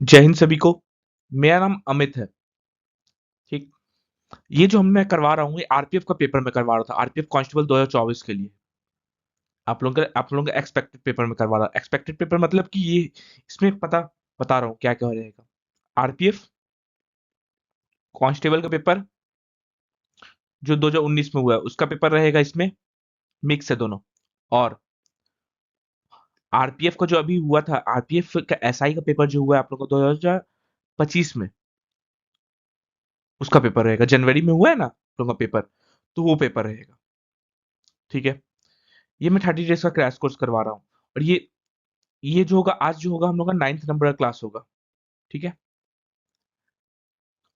जय हिंद सभी को। मेरा नाम अमित है। ठीक। ये जो मैं करवा रहा हूँ ये आरपीएफ का पेपर में करवा रहा था, आरपीएफ कांस्टेबल 2024 के लिए। आप लोगों का एक्सपेक्टेड पेपर में करवा रहा। एक्सपेक्टेड पेपर मतलब कि ये इसमें पता बता रहा हूँ क्या क्या रहेगा। आरपीएफ कांस्टेबल का पेपर जो 2019 में हुआ है उसका पेपर रहेगा इसमें। मिक्स है दोनों। और आरपीएफ का जो अभी हुआ था, आरपीएफ का एसआई का पेपर जो हुआ है आप लोगों को 2025 में, उसका पेपर रहेगा। जनवरी में हुआ है ना आप लोगों का पेपर, तो वो पेपर रहेगा। ठीक है। ये मैं 30 डेज का क्रैश कोर्स करवा रहा हूँ। और ये जो होगा आज, जो होगा हम लोग का 9th नंबर का क्लास होगा। ठीक है।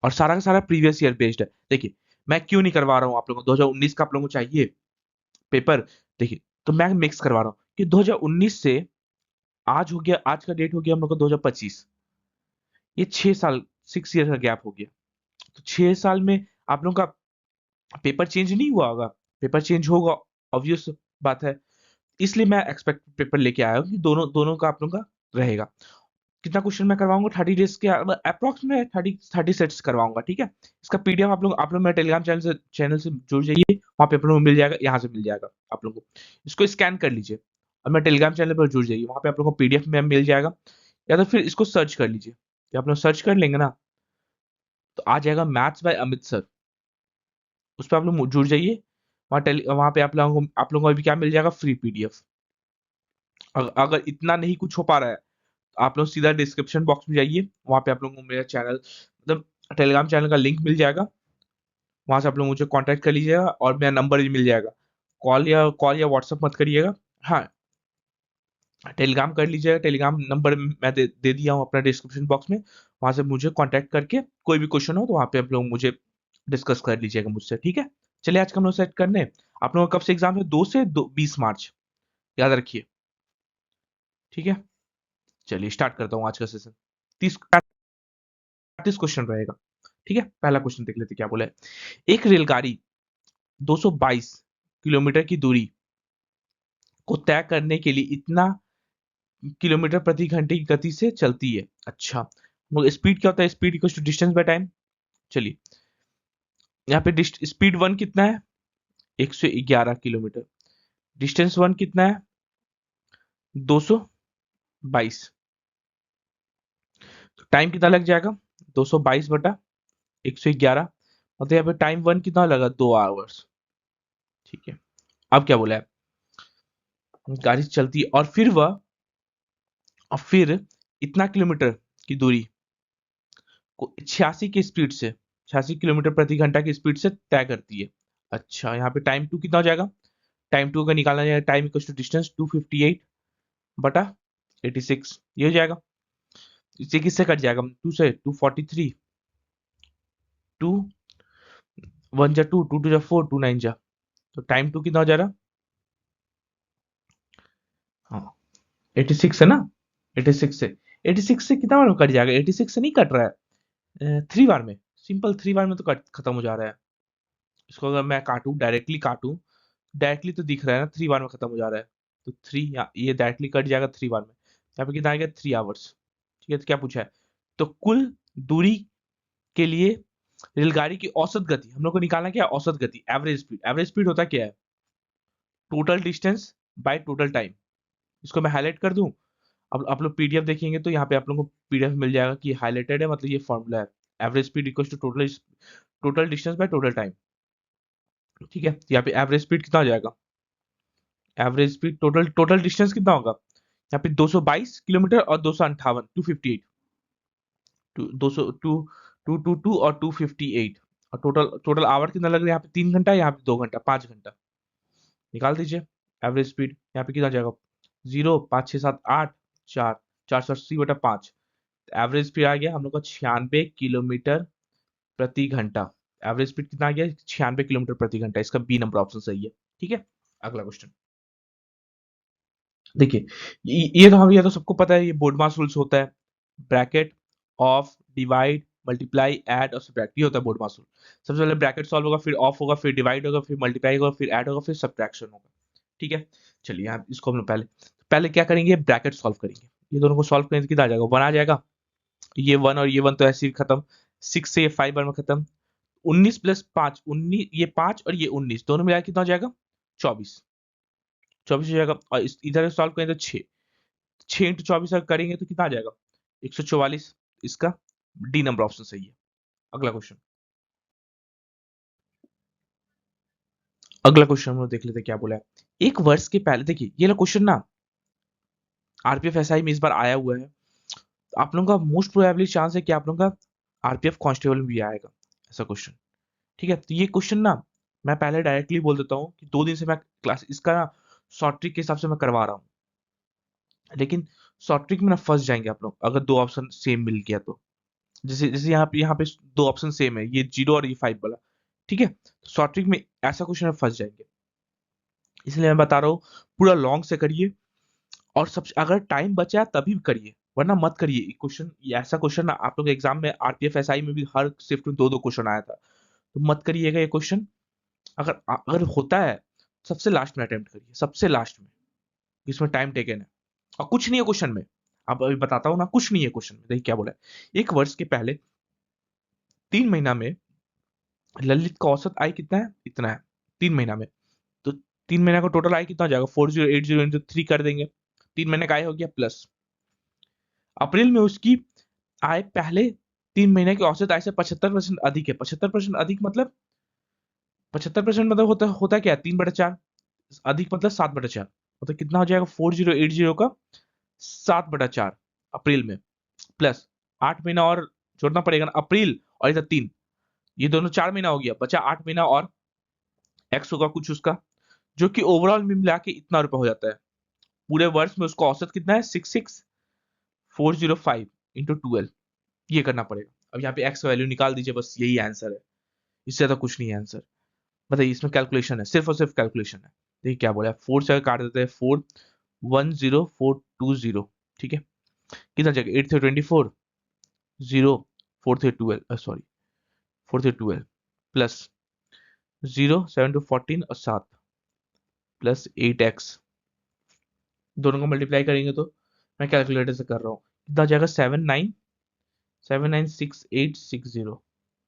और सारा का सारा प्रीवियस ईयर बेस्ड है। देखिए, मैं क्यों नहीं करवा रहा हूँ आप लोगों को 2019 का आप लोगों को चाहिए पेपर। देखिए, तो मैं मिक्स करवा रहा हूँ कि 2019 से आज हो गया, आज का डेट हो गया हम लोग का 2025। ये 6 साल, 6 ईयर का गैप हो गया। तो 6 साल में आप लोगों का पेपर चेंज नहीं हुआ होगा। पेपर चेंज होगा, ऑब्वियस बात है। इसलिए मैं एक्सपेक्ट पेपर लेके आया हूँ कि दोनों दोनों का आप लोगों का रहेगा। कितना क्वेश्चन मैं करवाऊंगा 30 डेज के अप्रॉक्स में 30 सेट्स करवाऊंगा। ठीक है। इसका पीडीएफ आप लोग मेरे टेलीग्राम चैनल से जुड़ जाइए। वहां पे आप लोगों को मिल जाएगा, यहाँ से मिल जाएगा आप लोगों को। इसको स्कैन कर लीजिए और मेरे टेलीग्राम चैनल पर जुड़ जाइए। वहां पे आप लोगों को पीडीएफ में मिल जाएगा। या तो फिर इसको सर्च कर लीजिए। जब आप लोग सर्च कर लेंगे ना, तो आ जाएगा मैथ्स बाय अमित सर। उस पर आप लोग जुड़ जाइए। वहां पे आप लोगों को अभी क्या मिल जाएगा, फ्री पीडीएफ। अगर इतना नहीं कुछ हो पा रहा है, आप लोग सीधा डिस्क्रिप्शन बॉक्स में जाइए। वहां पे आप लोगों को मेरा चैनल, मतलब टेलीग्राम चैनल का लिंक मिल जाएगा। वहां से आप लोग मुझे कांटेक्ट कर लीजिएगा और मेरा नंबर भी मिल जाएगा। कॉल या व्हाट्सअप मत करिएगा। हाँ, टेलीग्राम कर लीजिएगा। टेलीग्राम नंबर मैं दे दिया हूँ अपना डिस्क्रिप्शन बॉक्स में। वहां से मुझे कांटेक्ट करके कोई भी क्वेश्चन हो तो वहां पे आप लोग मुझे डिस्कस कर लीजिएगा मुझसे। ठीक है। चलिए, आज का हम लोग सेट करने। आप लोगों का कब से एग्जाम है? 2 से 20 मार्च, याद रखिए। ठीक है। चलिए स्टार्ट करता हूँ आज का सेशन। 30 क्वेश्चन रहेगा। ठीक है। पहला क्वेश्चन देख लेते क्या बोला है। एक रेलगाड़ी 222 किलोमीटर की दूरी को तय करने के लिए इतना किलोमीटर प्रति घंटे की गति से चलती है। अच्छा, स्पीड क्या होता है? Speed equal to distance by time. चलिए, यहाँ पे स्पीड वन कितना है? 111 किलोमीटर। डिस्टेंस वन कितना है? 222। तो टाइम कितना लग जाएगा? 222/111। मतलब यहाँ पे टाइम वन कितना लगा? 2 आवर्स। ठीक है। अब क्या बोला है? गाड़ी चलती है और फिर इतना किलोमीटर की दूरी को 86 की स्पीड से, 86 किलोमीटर प्रति घंटा की स्पीड से तय करती है। अच्छा, यहाँ पे टाइम टू कितना हो जाएगा? टाइम टू का निकालना जाएगा। टाइम इक्वल टू डिस्टेंस 258/86, ये हो जाएगा। इससे किससे कट जाएगा? 2 से 243। टू वन जा टू, टू टू जा फोर, टू नाइन जा। तो टाइम टू कितना हो जाएगा? हाँ, 86 है ना। 86 से कितना बार में कट जाएगा? 86 से नहीं कट रहा है, 3 बार में। सिंपल 3 बार में तो कट खत्म हो जा रहा है। इसको अगर मैं काटूं, डायरेक्टली तो दिख रहा है ना, 3 बार में खत्म हो जा रहा है। तो थ्री, ये डायरेक्टली कट जाएगा 3 बार में। यहाँ पे कितना आ गया? 3 आवर्स। ठीक है। तो क्या पूछा है? तो कुल दूरी के लिए रेलगाड़ी की औसत गति हम लोग को निकालना क्या है? औसत गति, एवरेज स्पीड। एवरेज स्पीड होता क्या है? Total distance by total time. इसको मैं हाईलाइट कर दूं। अब आप लोग पीडीएफ देखेंगे तो यहाँ पे आप लोगों को पीडीएफ मिल जाएगा कि हाईलाइटेड है, मतलब ये फॉर्मूला है। Average speed equal to total distance by total time. ठीक है। यहाँ पे एवरेज स्पीड कितना हो जाएगा? Average speed, total total distance कितना होगा? यहाँ पे 222 किलोमीटर और 258, 258। टू 200, टू 222 और 258। और टोटल टोटल आवर कितना लग रहा है? यहाँ पे 3 घंटा, यहाँ पे 2 घंटा, 5 घंटा। निकाल दीजिए। एवरेज स्पीड यहाँ पे कितना जाएगा? 0, 5, 6, 7, 8, 4, 480/5। एवरेज स्पीड आ गया हम लोग का 96 किलोमीटर प्रति घंटा। एवरेज स्पीड कितना आ गया? 96 किलोमीटर प्रति घंटा। इसका बी नंबर ऑप्शन सही है। ठीक है। अगला क्वेश्चन देखिए। ये तो सबको पता है, ये बोर्ड मास रूल्स होता है। Bracket, of, divide, multiply, add और सब्ट्रैक्ट, ये होता है बोर्ड मास रूल। सबसे पहले ब्रैकेट सॉल्व होगा, फिर ऑफ होगा, फिर डिवाइड होगा, फिर मल्टीप्लाई होगा, फिर ऐड होगा, फिर सब्ट्रैक्शन होगा। ठीक है। चलिए, यहाँ इसको हम लोग पहले पहले क्या करेंगे? ब्रैकेट सॉल्व करेंगे। ये दोनों को सॉल्व करेंगे तो कितना आ जाएगा? 1 आ जाएगा। ये 1 और ये 1 तो ऐसे ही खत्म, 6 से ये 5 बार में खत्म, 19 प्लस 5 19, ये 5 और ये 19 दोनों मिला के कितना हो जाएगा 24, 24 हो जाएगा। और इधर सॉल्व करें तो 6, 6 इंटू 24 अगर करेंगे तो कितना आ जाएगा 144। इसका डी नंबर ऑप्शन सही है। अगला क्वेश्चन, अगला क्वेश्चन हम लोग देख लेते हैं क्या बोला है। एक वर्ष के पहले, देखिए ये क्वेश्चन ना आरपीएफ एसआई में इस बार आया हुआ है। आप लोगों का मोस्ट प्रोबेबली चांस है कि आप लोगों का आरपीएफ कांस्टेबल में भी आएगा ऐसा क्वेश्चन। ठीक है, तो ये क्वेश्चन ना मैं पहले डायरेक्टली बोल देता हूँ कि 2 दिन से मैं क्लास इसका ना शॉर्ट ट्रिक के हिसाब से मैं करवा रहा हूँ, लेकिन शॉर्ट ट्रिक में ना फंस जाएंगे आप लोग अगर दो ऑप्शन सेम मिल गया तो। जैसे जैसे यहाँ पे दो ऑप्शन सेम है, ये 0 और ये 5 वाला। ठीक है, शॉर्ट ट्रिक में ऐसा क्वेश्चन में फंस जाएंगे, इसलिए मैं बता रहा हूँ पूरा लॉन्ग से करिए, और सब अगर टाइम बचा तभी करिए, वरना मत करिए। क्वेश्चन ये ऐसा क्वेश्चन ना आप लोग एग्जाम में आरपीएफ एसआई में भी हर शिफ्ट में 2-2 क्वेश्चन आया था, तो मत करिएगा ये क्वेश्चन। अगर अगर होता है सबसे लास्ट में अटेम्प्ट करिए, सबसे लास्ट में, इसमें टाइम टेकन है और कुछ नहीं है क्वेश्चन में। अब अभी बताता हूँ ना, कुछ नहीं है क्वेश्चन में। देखिए क्या बोला है, एक वर्ष के पहले 3 महीना में ललित का औसत आय कितना है, इतना है 3 महीना में। तो 3 महीना का टोटल आय कितना हो जाएगा, 4080 इंटू 3 कर देंगे, 3 महीने का आय हो गया प्लस। अप्रैल में उसकी आय पहले 3 महीने की औसत आय से 75% अधिक है। 75% अधिक मतलब 75% मतलब होता होता क्या है, 3/4, अधिक मतलब 7/4, मतलब कितना हो जाएगा 4080 का 7/4 अप्रैल में, प्लस 8 महीना और जोड़ना पड़ेगा ना, अप्रैल और इधर 3, ये दोनों 4 महीना हो गया, बचा 8 महीना और एक्स होगा कुछ उसका, जो कि ओवरऑल में मिला के इतना रुपया हो जाता है। पूरे वर्ष में उसका औसत कितना है 66405 इंटू 12, ये करना पड़ेगा। अब यहाँ पे एक्स वैल्यू निकाल दीजिए, बस यही आंसर है, इससे ज्यादा कुछ नहीं है आंसर। बताइए, इसमें कैलकुलेशन है, सिर्फ और सिर्फ कैलकुलेशन है। देखिए क्या बोला है, 4 से अगर काट देते हैं 410420, ठीक है, कितना जगह 8 थे 24, 0 4 थे 12, सॉरी 4 थे 12, प्लस 0 7 टू 14 और 7 प्लस 8x, दोनों को मल्टीप्लाई करेंगे तो मैं कैलकुलेटर से कर रहा हूँ, कितना जाएगा 7976,860,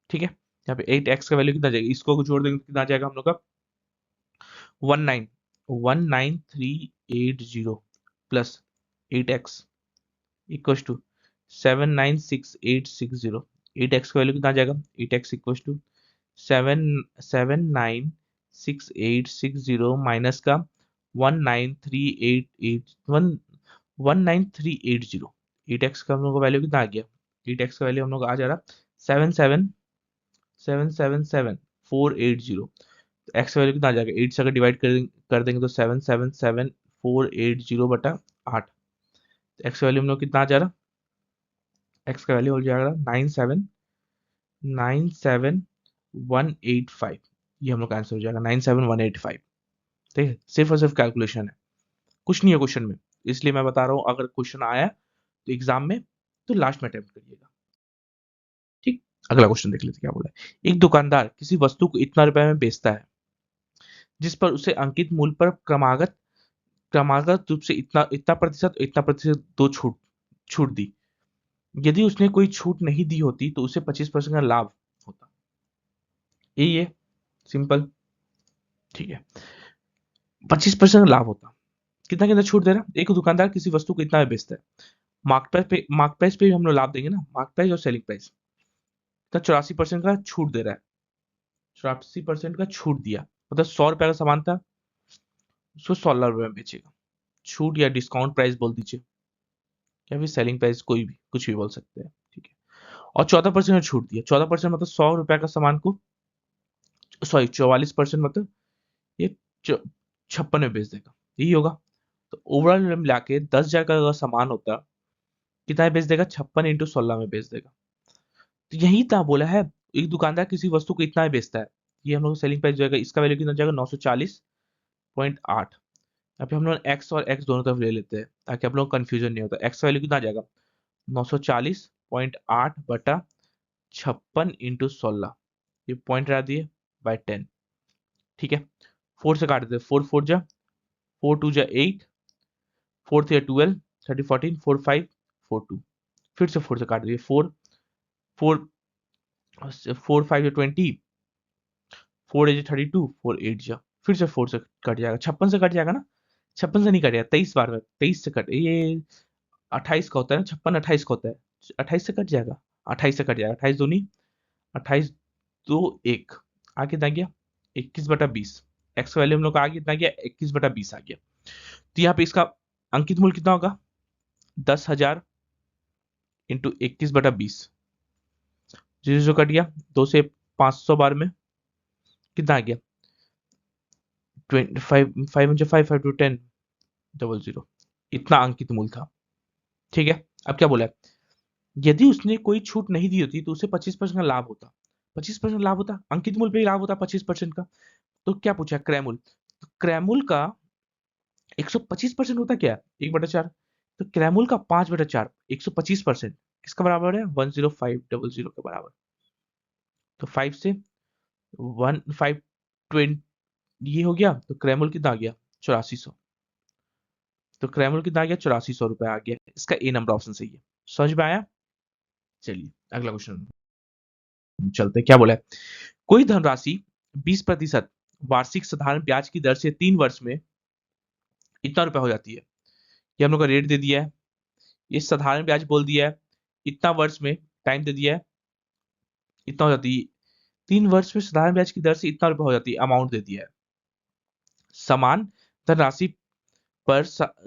ठीक है। यहाँ पे 8x का वैल्यू कितना जाएगा, इसको जोड़ देंगे तो कितना जाएगा हम लोग का 1919380 plus 8x equal to 796860। 8x का वैल्यू कितना आ जाएगा, 8x इक्वल टू 7796860 माइनस का 19380, 8x का हम लोग का वैल्यू कितना आ गया, 8x का वैल्यू हम लोग का आ जा रहा 77777480। एक्स वैल्यू कितना आ जाएगा, 8 से अगर डिवाइड कर देंगे तो 777480 बटा 8। एक्स वैल्यू हम लोग कितना आ जा रहा, एक्स का वैल्यू हो जाएगा 9797185, ये हम लोग का आंसर हो जाएगा 97185। ठीक है, सिर्फ और सिर्फ कैलकुलेशन है, कुछ नहीं है क्वेश्चन में, इसलिए मैं बता रहा हूँ अगर क्वेश्चन आया तो एग्जाम में तो लास्ट में अटेम्प्ट करिएगा। ठीक, अगला क्वेश्चन देख लेते क्या बोला है। एक दुकानदार किसी वस्तु को इतना रुपए में बेचता है जिस पर उसे अंकित मूल्य पर क्रमागत क्रमागत रूप से इतना इतना प्रतिशत दो छूट छूट दी। यदि उसने कोई छूट नहीं दी होती तो उसे 25% का लाभ होता। यही है, सिंपल। ठीक है, 25% लाभ होता, कितना कितना छूट दे रहा है। एक दुकानदार किसी वस्तु को इतना में बेचता है, मार्क प्राइस पे भी हम लोग लाभ देंगे ना, मार्क प्राइस और सेलिंग प्राइस, तो 84% का छूट दे रहा है, 84% का छूट दिया, मतलब 100 रुपए का सामान था, उसको 16 रुपए में बेचेगा। छूट या डिस्काउंट प्राइस बोल दीजिए, या फिर सेलिंग प्राइस, कोई भी कुछ भी बोल सकते हैं। ठीक है, और 14% का छूट दिया, 14% मतलब 100 रुपए का सामान को, सॉरी 44% मतलब ये 56 में बेच देगा, यही होगा। तो ओवरऑल मिला के 10,000 का अगर सामान होता, कितना में बेच देगा, 56 इंटू 16 में बेच देगा। तो यही था बोला है, एक दुकानदार किसी वस्तु को इतना में बेचता है, ये हम लोग सेलिंग प्राइस जाएगा, इसका वैल्यू कितना जाएगा 940.8। यहाँ पे हम लोग एक्स और एक्स दोनों तरफ ले लेते हैं ताकि आप लोग कंफ्यूजन नहीं होता। एक्स का वैल्यू कितना आ जाएगा 940.8 बटा 56 इंटू 16, ये पॉइंट रह दिए बाय 10। ठीक है, 4 से काट देते, 4 4 जा 4 2 जा 8, 4 3 12, 30 14, 4 5 4 2, फिर से 4 से काट दीजिए, 4 4 5 20, 4 8 32, 4 8 जा, फिर से 4 से कट जाएगा, 56 से कट जाएगा ना, 56 से नहीं कटेगा, 23 बार में 23 से कट, ये 28 का होता है ना, 56 28 का होता है, 28 से कट जाएगा, 28 से कट जाएगा, 28 दूनी 28 2 1, आगे कितना गया 21/20, एक्स वैल्यू हम लोग का आगे कितना गया 21/20 आ गया। तो यहाँ पे इसका अंकित मूल्य कितना होगा 10,000 इंटू 21/20, जीरो जो कट गया, 2 से 500 बार में कितना आ गया 25 5 5 5 टू 10 00, इतना अंकित मूल्य था। ठीक है, अब क्या बोला है, यदि उसने कोई छूट नहीं दी होती तो उसे 25% का लाभ होता, 25% लाभ होता, अंकित मूल्य पे ही लाभ होता 25% का। तो क्या पूछा क्रैमूल, तो क्रैमूल का 125% होता क्या 1/4, तो क्रैमूल का 5/4 125% किसका बराबर है 10500 के बराबर। तो 5 से 1520 ये हो गया, तो क्रैमूल कितना आ गया 8400, तो क्रैमूल कितना आ गया 8400 रुपए आ गया, इसका ए नंबर ऑप्शन सही है। समझ में आया, चलिए अगला क्वेश्चन चलते हैं। क्या बोला है, कोई धनराशि 20% वार्षिक साधारण ब्याज की दर से 3 वर्ष में इतना रुपए हो जाती है, ये हम लोग का रेट दे दिया है, ये साधारण ब्याज बोल दिया है, इतना वर्ष में टाइम दे दिया है, इतना हो जाती है, 3 वर्ष में साधारण ब्याज की दर से इतना रुपए हो जाती है, अमाउंट दे दिया है। समान धनराशि पर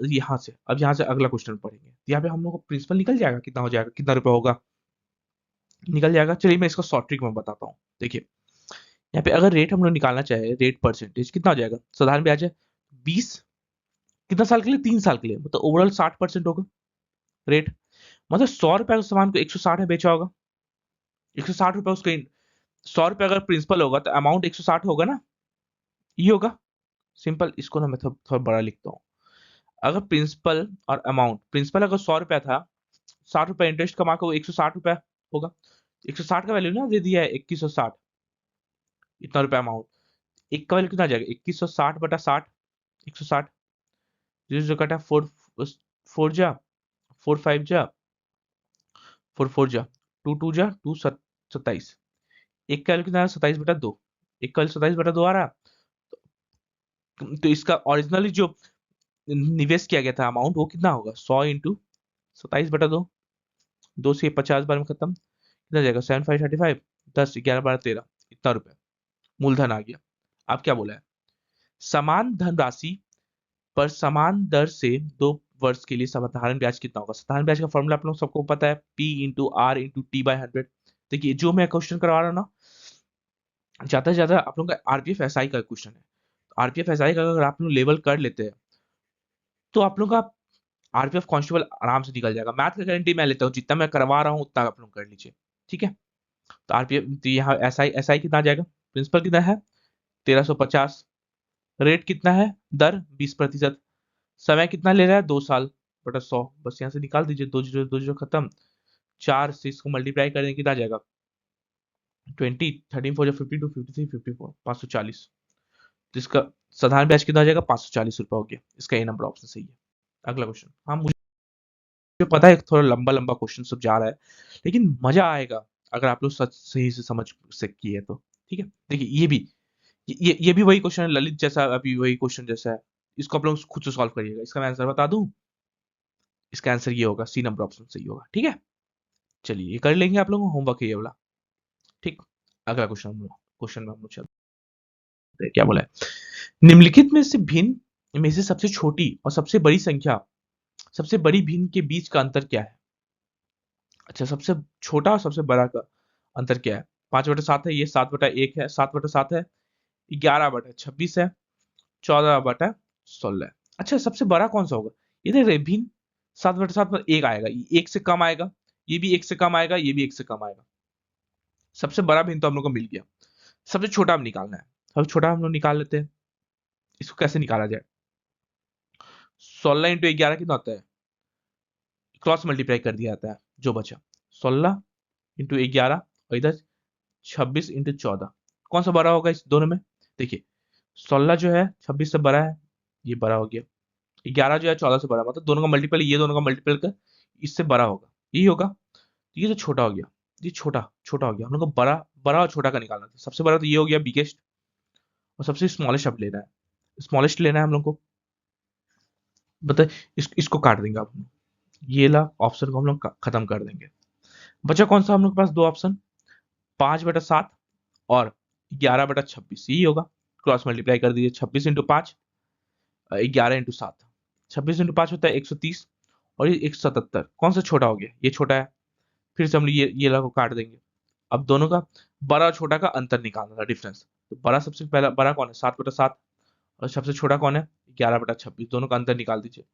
यहाँ से, अब यहाँ से अगला क्वेश्चन पढ़ेंगे, यहाँ पे हम लोग को प्रिंसिपल निकल जाएगा, कितना हो जाएगा, कितना रुपए होगा, निकल जाएगा। चलिए मैं इसका शॉर्ट ट्रिक में बताता हूँ। देखिए यहाँ पे अगर रेट हम लोग निकालना चाहे, रेट परसेंटेज कितना हो जाएगा, साधारण ब्याज है 20, कितना साल के लिए 3 साल के लिए, मतलब ओवरऑल 60% होगा रेट, मतलब 100 रुपए उस सामान को 160 में बेचा होगा, 160 रुपए उसका 100 रुपए अगर प्रिंसिपल होगा तो अमाउंट 160 होगा ना, ये होगा सिंपल। इसको ना मैं थोड़ा बड़ा लिखता हूँ, अगर प्रिंसिपल और अमाउंट, प्रिंसिपल अगर 100 रुपया था, 60 रुपए इंटरेस्ट कमा के वो 160 रुपया होगा, 160 का वैल्यू ना दे दिया है 2160, इतना रुपया अमाउंट, एक का वैल्यू कितना आ जाएगा 2160/60, 160, जीरो जो कटा 4 4 जा 4 5 जा 4 4 जा 2 2 जा 2 27, एक का वैल्यू कितना 27/2, एक का वैल्यू 27/2 आ रहा। तो इसका ओरिजिनली जो निवेश किया गया था अमाउंट वो कितना होगा 100 इंटू 27/2, 2 से 50 बार में खत्म, कितना जाएगा 7535, 10 11 12 13, इतना रुपए मूलधन आ गया। अब क्या बोला है, समान धनराशि पर समान दर से 2 वर्ष के लिए साधारण ब्याज कितना होगा। साधारण ब्याज का फॉर्मूला आप लोग सबको पता है, P into are into T/100। देखिए जो मैं क्वेश्चन करवा रहा हूँ ना, ज्यादा से ज्यादा आप लोग का आरपीएफ एसआई का क्वेश्चन है, आरपीएफ एसआई का अगर आप लोग लेवल कर लेते हैं तो आप लोग का आरपीएफ कांस्टेबल आराम से निकल जाएगा। मैथ का गारंटी मैं लेता हूँ, जितना मैं करवा रहा हूँ उतना आप लोग कर लीजिए, ठीक है। तो आरपीएफ तो यहाँ एसआई एसआई कितना आ जाएगा, प्रिंसिपल कितना है 1350, रेट कितना है दर 20%, समय कितना ले रहा है 2 साल/100, बस यहाँ से निकाल दीजिए, 2 जीरो खत्म, 4 से इसको मल्टीप्लाई करेंगे कितना आ जाएगा 20, 13 4 52 53 54 540, तो इसका साधारण ब्याज कितना आ जाएगा 540 रुपए हो गया, इसका ए नंबर ऑप्शन सही है। अगला क्वेश्चन, हाँ मुझे पता है थोड़ा लंबा लंबा क्वेश्चन सब जा रहा है, लेकिन मजा आएगा अगर आप लोग सच सही से समझ से किए तो, ठीक है। देखिए ये भी ये भी वही क्वेश्चन है ललित जैसा, अभी वही क्वेश्चन जैसा है, इसको आप लोग खुद से सॉल्व करिएगा। इसका मैं आंसर बता दूं, इसका आंसर ये होगा, सी नंबर ऑप्शन सही होगा, ठीक है। चलिए ये कर लेंगे आप लोग होमवर्क है ये वाला, ठीक। अगला क्वेश्चन में हम लोग चलते हैं। क्या बोला है, निम्नलिखित में से सबसे छोटी और सबसे बड़ी संख्या, सबसे बड़ी भिन्न के बीच का अंतर क्या है। अच्छा, सबसे छोटा और सबसे बड़ा का अंतर क्या है, 5/7 है, ये 7/1 है, 7/7 है, 11/26 है, 14/16 है। अच्छा सबसे बड़ा कौन सा होगा, ये देख रहे भिन्न 7/7 में एक आएगा, ये एक से कम आएगा, ये भी एक से कम आएगा, ये भी एक से कम आएगा। सबसे बड़ा भिन्न तो हम लोग को मिल गया, सबसे छोटा हम निकालना है। सबसे छोटा हम लोग निकाल लेते हैं, इसको कैसे निकाला जाए, 16 × 11 कितना होता है, क्रॉस मल्टीप्लाई कर दिया जाता है, जो बचा 16 × 11 और इधर 26 × 14, कौन सा बड़ा होगा इस दोनों में। देखिए 16 जो है 26 से बड़ा है, ये बड़ा हो गया, 11 जो है 14 से बड़ा, मतलब दोनों का मल्टीपल, ये दोनों का मल्टीपल कर इससे बड़ा होगा, यही होगा। ये तो छोटा हो गया, ये छोटा छोटा हो गया, हम लोग को बड़ा बड़ा और छोटा का निकालना था। सबसे बड़ा तो ये हो गया बिगेस्ट, और सबसे स्मॉलेस्ट अब लेना है, स्मॉलेस्ट लेना है हम लोग को। बताए इसको काट देंगे आप, ये ला ऑप्शन को हम लोग खत्म कर देंगे। बचा कौन सा हम लोग के पास? दो ऑप्शन, 5/7 और 11/26, यही होगा। क्रॉस मल्टीप्लाई कर दीजिए, 26 × 5 11 × 7, 26 × 5 होता है 130, और ये 177, कौन सा छोटा हो गया? ये छोटा है। फिर से हम लोग ये ला को काट देंगे। अब दोनों का बड़ा और छोटा का अंतर निकालना था, डिफरेंस। तो बड़ा, सबसे पहला बड़ा कौन है? 7/7, और सबसे छोटा कौन है? 11/26, दोनों का अंतर निकाल दीजिए।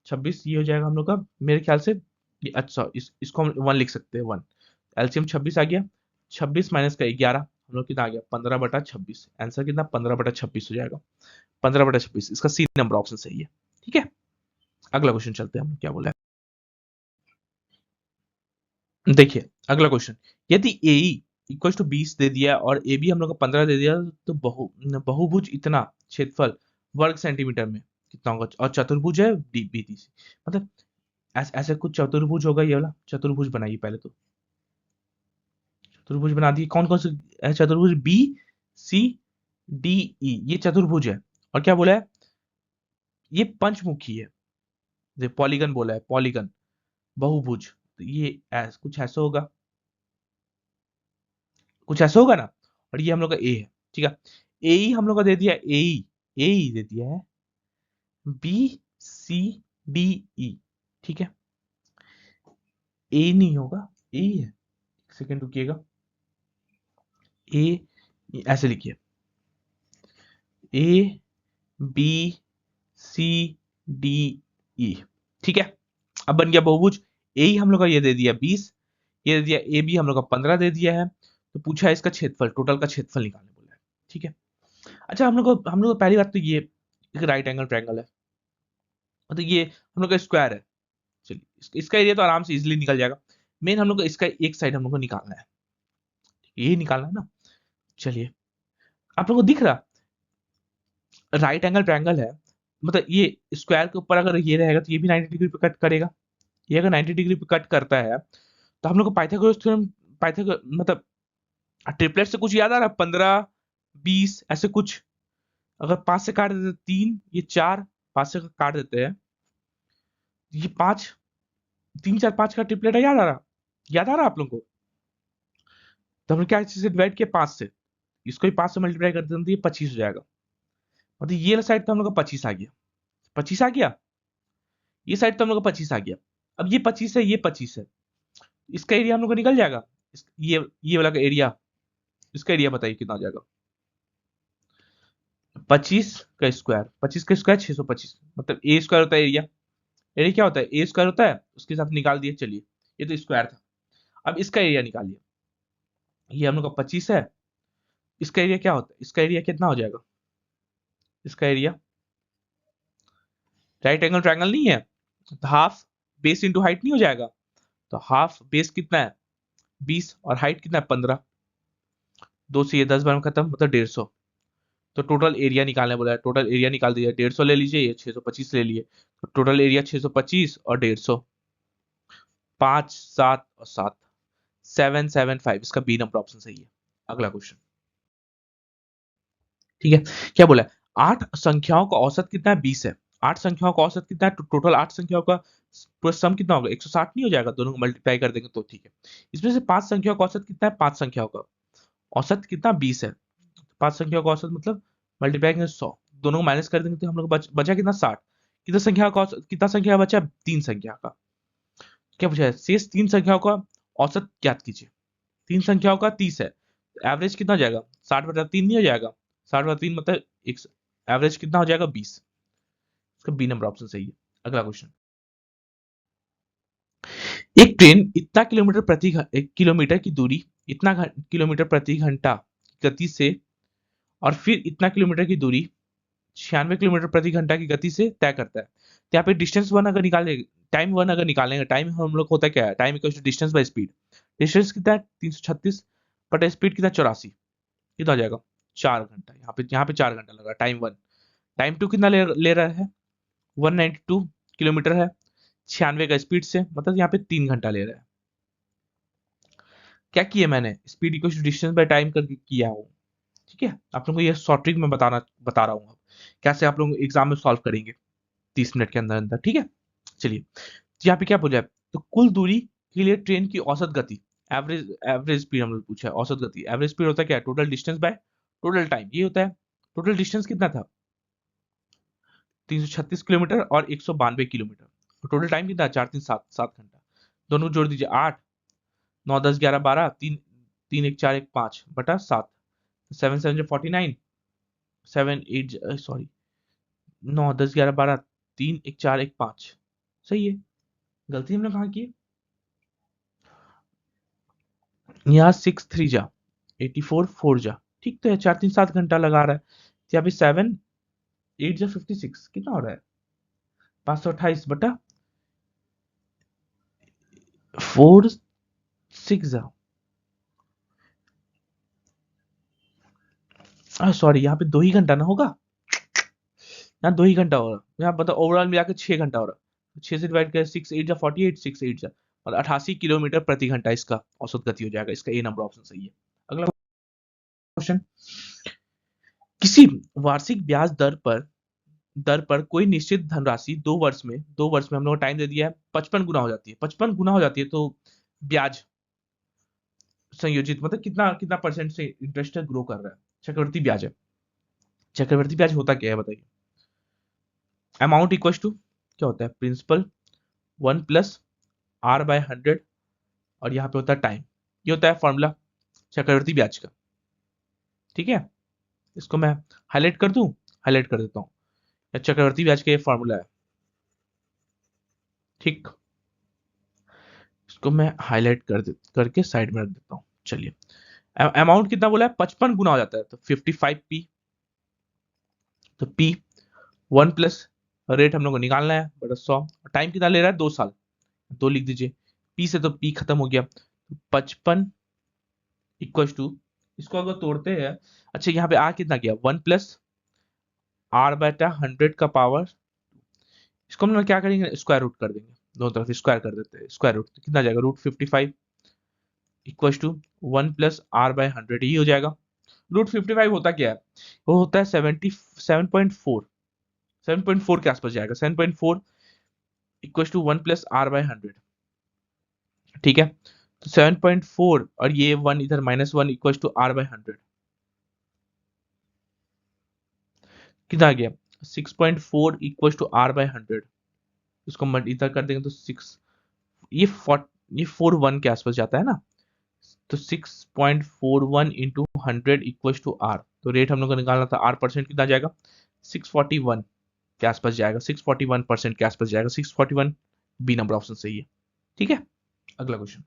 26 ये हो जाएगा हम लोग का, मेरे ख्याल से ये, अच्छा इसको हम 1 लिख सकते हैं, 1। एलसीएम 26 आ गया, 26 माइनस का 11, हम लोग कितना आ गया? 15/26। आंसर कितना? 15/26 हो जाएगा, 15/26। इसका सी नंबर ऑप्शन सही है। ठीक है, अगला क्वेश्चन चलते हैं, हम क्या बोला है। देखिए अगला क्वेश्चन, यदि ए इक्वल टू 20 दे दिया और ए बी हम लोग को 15 दे दिया, तो बहुभुज इतना क्षेत्रफल वर्ग सेंटीमीटर में कितना होगा? और चतुर्भुज है डी बी डी सी, मतलब ऐसे कुछ चतुर्भुज होगा। ये वाला चतुर्भुज बनाइए पहले तो, चतुर्भुज बना दिए। कौन कौन से चतुर्भुज? बी सी डी ई, ये चतुर्भुज है। और क्या बोला है? ये पंचमुखी है, ये पॉलीगन बोला है, पॉलीगन, बहुभुज। तो ये कुछ ऐसा होगा, कुछ ऐसा होगा ना। और ये हम लोग का ए है, ठीक है। ए ही हम लोग का दे दिया, ए ही दे दिया है, बी सी डी ई, ठीक है। ए नहीं होगा, ए ही है। एक सेकेंड रुकिएगा, ए ऐसे लिखिए, A B C D E, ठीक है। अब बन गया बहुभुज। ए ही हम लोग का ये दे दिया 20, ये दे दिया, ए बी हम लोग का 15 दे दिया है। तो पूछा है इसका क्षेत्रफल, टोटल का क्षेत्रफल निकालने बोला है, ठीक है। अच्छा, हम लोग को पहली बात तो ये एक राइट एंगल ट्रायंगल है, तो ये हम लोग का स्क्वायर है। चलिए इसका एरिया तो आराम से इजीली निकल जाएगा। मेन हम लोग को इसका एक साइड हम लोग को निकालना है, यही निकालना है ना। चलिए, आप लोग को दिख रहा राइट एंगल ट्रायंगल है, मतलब ये स्क्वायर के ऊपर अगर ये रहेगा तो ये भी 90 डिग्री पे कट करेगा। ये अगर 90 डिग्री पे कट करता है, तो हम लोग को पाइथागोरस थ्योरम, पाइथागोरस मतलब ट्रिपलेट से कुछ याद आ रहा? 15 20 ऐसे कुछ। अगर 5 से काट देते 3, ये 4, 5 से काट देते हैं ये 5, 3 4 5 का ट्रिपलेट है, याद आ रहा? याद आ रहा आप लोगों को? तो हमने क्या चीज से डिवाइड किया? 5 से। इसको भी 5 से मल्टीप्लाई कर देते हैं तो ये 25 हो जाएगा। मतलब ये साइड तो हम लोग का 25 आ गया, 25 आ गया। ये साइड तो हम लोग का 25 आ गया। अब ये 25 है, ये 25 है, इसका एरिया हम लोग को निकल जाएगा। ये वाला का एरिया, इसका एरिया बताइए कितना हो जाएगा? 25 का स्क्वायर, 25 का स्क्वायर 625, मतलब ए स्क्वायर होता है एरिया। एरिया क्या होता है? ए स्क्वायर होता है, उसके साथ निकाल दिए। चलिए, ये तो स्क्वायर था। अब इसका एरिया निकालिए, ये हम लोग का 25 है, इसका एरिया क्या होता है? इसका एरिया कितना हो जाएगा? इसका एरिया, राइट एंगल ट्रायंगल नहीं है तो हाफ बेस इंटू हाइट नहीं हो जाएगा? तो हाफ बेस कितना है? 20, और हाइट कितना है? 15। 2 से ये 10 बार में खत्म, मतलब 150। तो टोटल एरिया निकालने बोला है, टोटल एरिया निकाल दीजिए। 150 ले लीजिए, ये 625 ले लिए, तो टोटल एरिया 625 और 150, 5 7 और 7, 775। इसका बी नंबर ऑप्शन सही है। अगला क्वेश्चन, ठीक है। क्या बोला है? 8 संख्याओं का औसत कितना है? 20 है। 8 संख्याओं का औसत कितना है? तो टोटल 8 संख्याओं का पूरा सम कितना होगा? 160 नहीं हो जाएगा? दोनों को मल्टीप्लाई कर देंगे तो, ठीक है। इसमें से 5 संख्याओं का औसत कितना है? 5 संख्याओं का औसत कितना? 20 है। 5 संख्याओं का औसत मतलब मल्टीप्लाई करेंगे 100, दोनों को माइनस कर देंगे तो हम लोग बचा कितना? 60। कितना संख्या का कितना संख्या बचा? 3 संख्या का। क्या पूछा है? शेष 3 संख्याओं का औसत ज्ञात कीजिए। 3 संख्याओं का 30 है, एवरेज कितना हो जाएगा? 60/3 नहीं हो जाएगा? 60/3 मतलब एक एवरेज कितना हो जाएगा? 20। इसका बी नंबर ऑप्शन सही है। अगला क्वेश्चन, एक ट्रेन इतना किलोमीटर की दूरी, इतना किलोमीटर प्रति घंटा गति से, और फिर इतना किलोमीटर की दूरी 96 किलोमीटर प्रति घंटा की गति से तय करता है। तो यहाँ पे डिस्टेंस वन अगर निकाले, टाइम वन अगर निकालेंगे, टाइम हम लोग होता है क्या है? Time equal to distance by speed. Distance कितना है? 336, बट स्पीड कितना? 84। कितना हो जाएगा? 4 घंटा। यहाँ पे 4 घंटा लगा टाइम वन। टाइम टू कितना ले रहा है? 192 किलोमीटर है, 96 का स्पीड से, मतलब यहाँ पे 3 घंटा ले रहा है। क्या किया मैंने, speed equal to distance by time करके किया हूँ। ठीक है, आप लोगों को ये शॉर्ट ट्रिक में बता रहा हूँ कैसे आप लोग एग्जाम में सॉल्व करेंगे 30 मिनट के अंदर अंदर। ठीक है, चलिए यहाँ पे क्या बोला है, तो कुल दूरी के लिए ट्रेन की औसत गति, एवरेज एवरेज स्पीड हम लोग पूछा है, औसत गति, एवरेज स्पीड होता है क्या, total distance by total time, ये होता है। टोटल डिस्टेंस कितना था, 336 किलोमीटर और 192 किलोमीटर, और टोटल टाइम कितना, 4 3 7 7 घंटा। दोनों को जोड़ दीजिए, 8 9 10 11 12, 3 3 1 4 1 5 बटा 7, 7 7 49, 7 8 सॉरी 9 10 11 12, 3 1 4 1 5, सही है। गलती हमने कहाँ की है, यहाँ 6 3 जा 84 4 जा, ठीक तो है, 4 3 7 घंटा लगा रहा है। तो यहाँ पे 7 8 जा 56 कितना हो रहा है, 528 बटा 4 6 जा, सॉरी यहाँ पे 2 ही घंटा ना होगा, यहाँ 2 ही घंटा हो रहा, यहाँ मतलब ओवरऑल मिला के 6 घंटा हो रहा। 6 से डिवाइड कर 6 8 जा 48, 6 8 जा और 88 किलोमीटर प्रति घंटा इसका औसत गति हो जाएगा। इसका ए नंबर ऑप्शन सही है। अगला क्वेश्चन, किसी वार्षिक ब्याज दर पर कोई निश्चित धनराशि 2 वर्ष में हम लोग को टाइम दे दिया है, 55 गुना हो जाती है, 55 गुना हो जाती है, तो ब्याज संयोजित मतलब कितना कितना परसेंट से इंटरेस्ट ग्रो कर रहा है, चक्रवृद्धि ब्याज है। चक्रवृद्धि ब्याज होता क्या है बताइए, अमाउंट इक्वल टू क्या होता है, प्रिंसिपल 1 + R/100, और यहाँ पे होता है टाइम, ये होता है फॉर्मूला चक्रवृद्धि ब्याज का। ठीक है, इसको मैं हाईलाइट कर दूं, हाईलाइट कर देता हूँ, चक्रवृद्धि ब्याज का ये फॉर्मूला है। ठीक, इसको मैं हाईलाइट करके साइड में रख देता हूँ। चलिए, अमाउंट कितना बोला है, 55 गुना हो जाता है, तो 55p, तो p 1 + रेट हम लोग को निकालना है बटा 100, टाइम कितना ले रहा है, 2 साल, 2 लिख दीजिए, p से तो p खत्म हो गया, 55 इक्वल टू, इसको अगर तोड़ते हैं, अच्छा यहाँ पे आ कितना गया, 1 + R/100 का पावर, इसको हम लोग क्या करेंगे, स्क्वायर रूट कर देंगे, दोनों तरफ स्क्वायर कर देते हैं, स्क्वायर रूट कितना जाएगा, √55 इक्वल टू 1 + R/100, ही हो जाएगा। √55 होता क्या है, वो होता है 7.4, 7.4 के आसपास जाएगा, 7.4 इक्वल टू 1 + R/100। ठीक है, तो 7.4 और ये 1 इधर -1 इक्वल टू R/100, कितना आ गया, 6.4 इक्वल टू R/100, इसको इधर कर देंगे तो 6, ये 41 के आसपास जाता है ना, तो 6.41 इंटू 100 इक्वल टू आर, तो रेट हम लोग को निकालना था, आर परसेंट कितना जाएगा, 641 के आसपास जाएगा, 641% के आसपास जाएगा, 641 बी नंबर ऑप्शन सही है। ठीक है, अगला क्वेश्चन,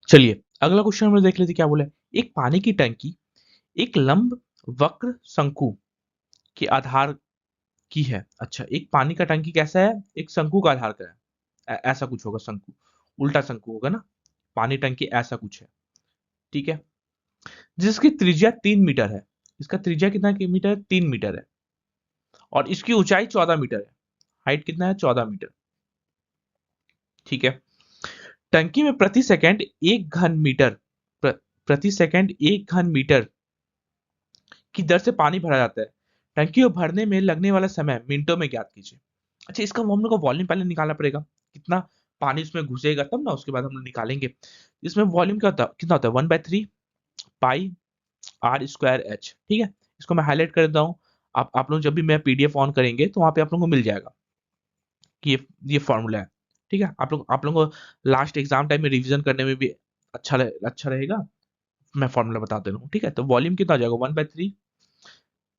चलिए अगला क्वेश्चन हम लोग देख लेते क्या बोला है, एक पानी की टंकी एक लंब वक्र शंकु के आधार की है। अच्छा, एक पानी का टंकी कैसा है, एक शंकु का आधार का है, ऐसा कुछ होगा, शंकु उल्टा शंकु होगा ना, पानी टंकी ऐसा कुछ है। ठीक है, जिसकी त्रिज्या 3 मीटर है, इसका त्रिज्या कितना मीटर है, 3 मीटर है, और इसकी ऊंचाई 14 मीटर है, हाइट कितना है, 14 मीटर। ठीक है, टंकी में प्रति सेकंड 1 घन मीटर प्रति सेकंड 1 घन मीटर की दर से पानी भरा जाता है, टंकी को भरने में लगने वाला समय मिनटों में ज्ञात कीजिए। अच्छा, इसका हम लोग को वॉल्यूम पहले निकालना पड़ेगा, कितना पानी उसमें घुसेगा तब ना, उसके बाद हम लोग निकालेंगे। इसमें वॉल्यूम क्या होता है, कितना होता है, 1/3 पाई R²H। ठीक है, इसको मैं हाईलाइट कर देता हूँ, आप लोग जब भी मैं पीडीएफ ऑन करेंगे तो वहां पे आप लोगों को मिल जाएगा कि ये फॉर्मूला है। ठीक है, आप लोगों को लास्ट एग्जाम टाइम में रिवीजन करने में भी अच्छा रहेगा, मैं फॉर्मूला बता दे रहा हूँ। ठीक है, तो वॉल्यूम कितना हो जाएगा, 1/3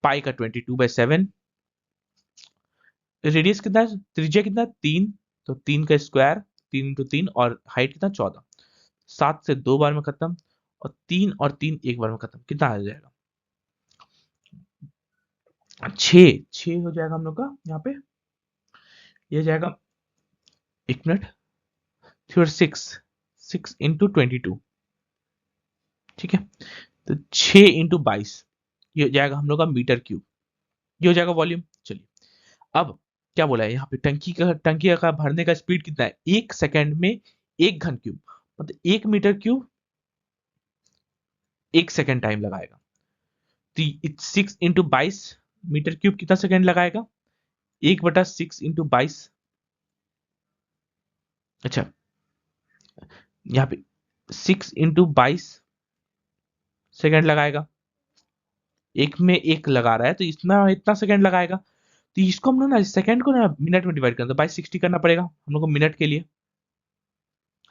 पाई का 22/7, रेडियस कितना है, त्रिज्या कितना है, 3, तो 3 का स्क्वायर, 3 × 3, और हाइट कितना, 14, 7 से 2 बार में खत्म, और 3 और 3 एक बार में खत्म, कितना आ जाएगा, 6 हो जाएगा हम लोग का यहाँ पे, ये जाएगा, 1 मिनट, फिर 6 इंटू 22। ठीक है, तो 6 × 22, ये हो जाएगा हम लोग का मीटर क्यूब, ये हो जाएगा वॉल्यूम। चलिए, अब क्या बोला है यहाँ पे, टंकी का भरने का स्पीड कितना है, 1 सेकंड में 1 घन क्यूब, मतलब 1 मीटर क्यूब 1 सेकेंड टाइम लगाएगा। तो 6 × 22 मीटर क्यूब कितना सेकेंड लगाएगा? 1/6 × 22। अच्छा, यहाँ पे 6 × 22 सेकेंड लगाएगा। एक में एक लगा रहा है तो इतना इतना सेकेंड लगाएगा। तो इसको हम लोग ना सेकेंड को ना मिनट में डिवाइड करना, तो बाई 60 करना पड़ेगा हम लोग को मिनट के लिए,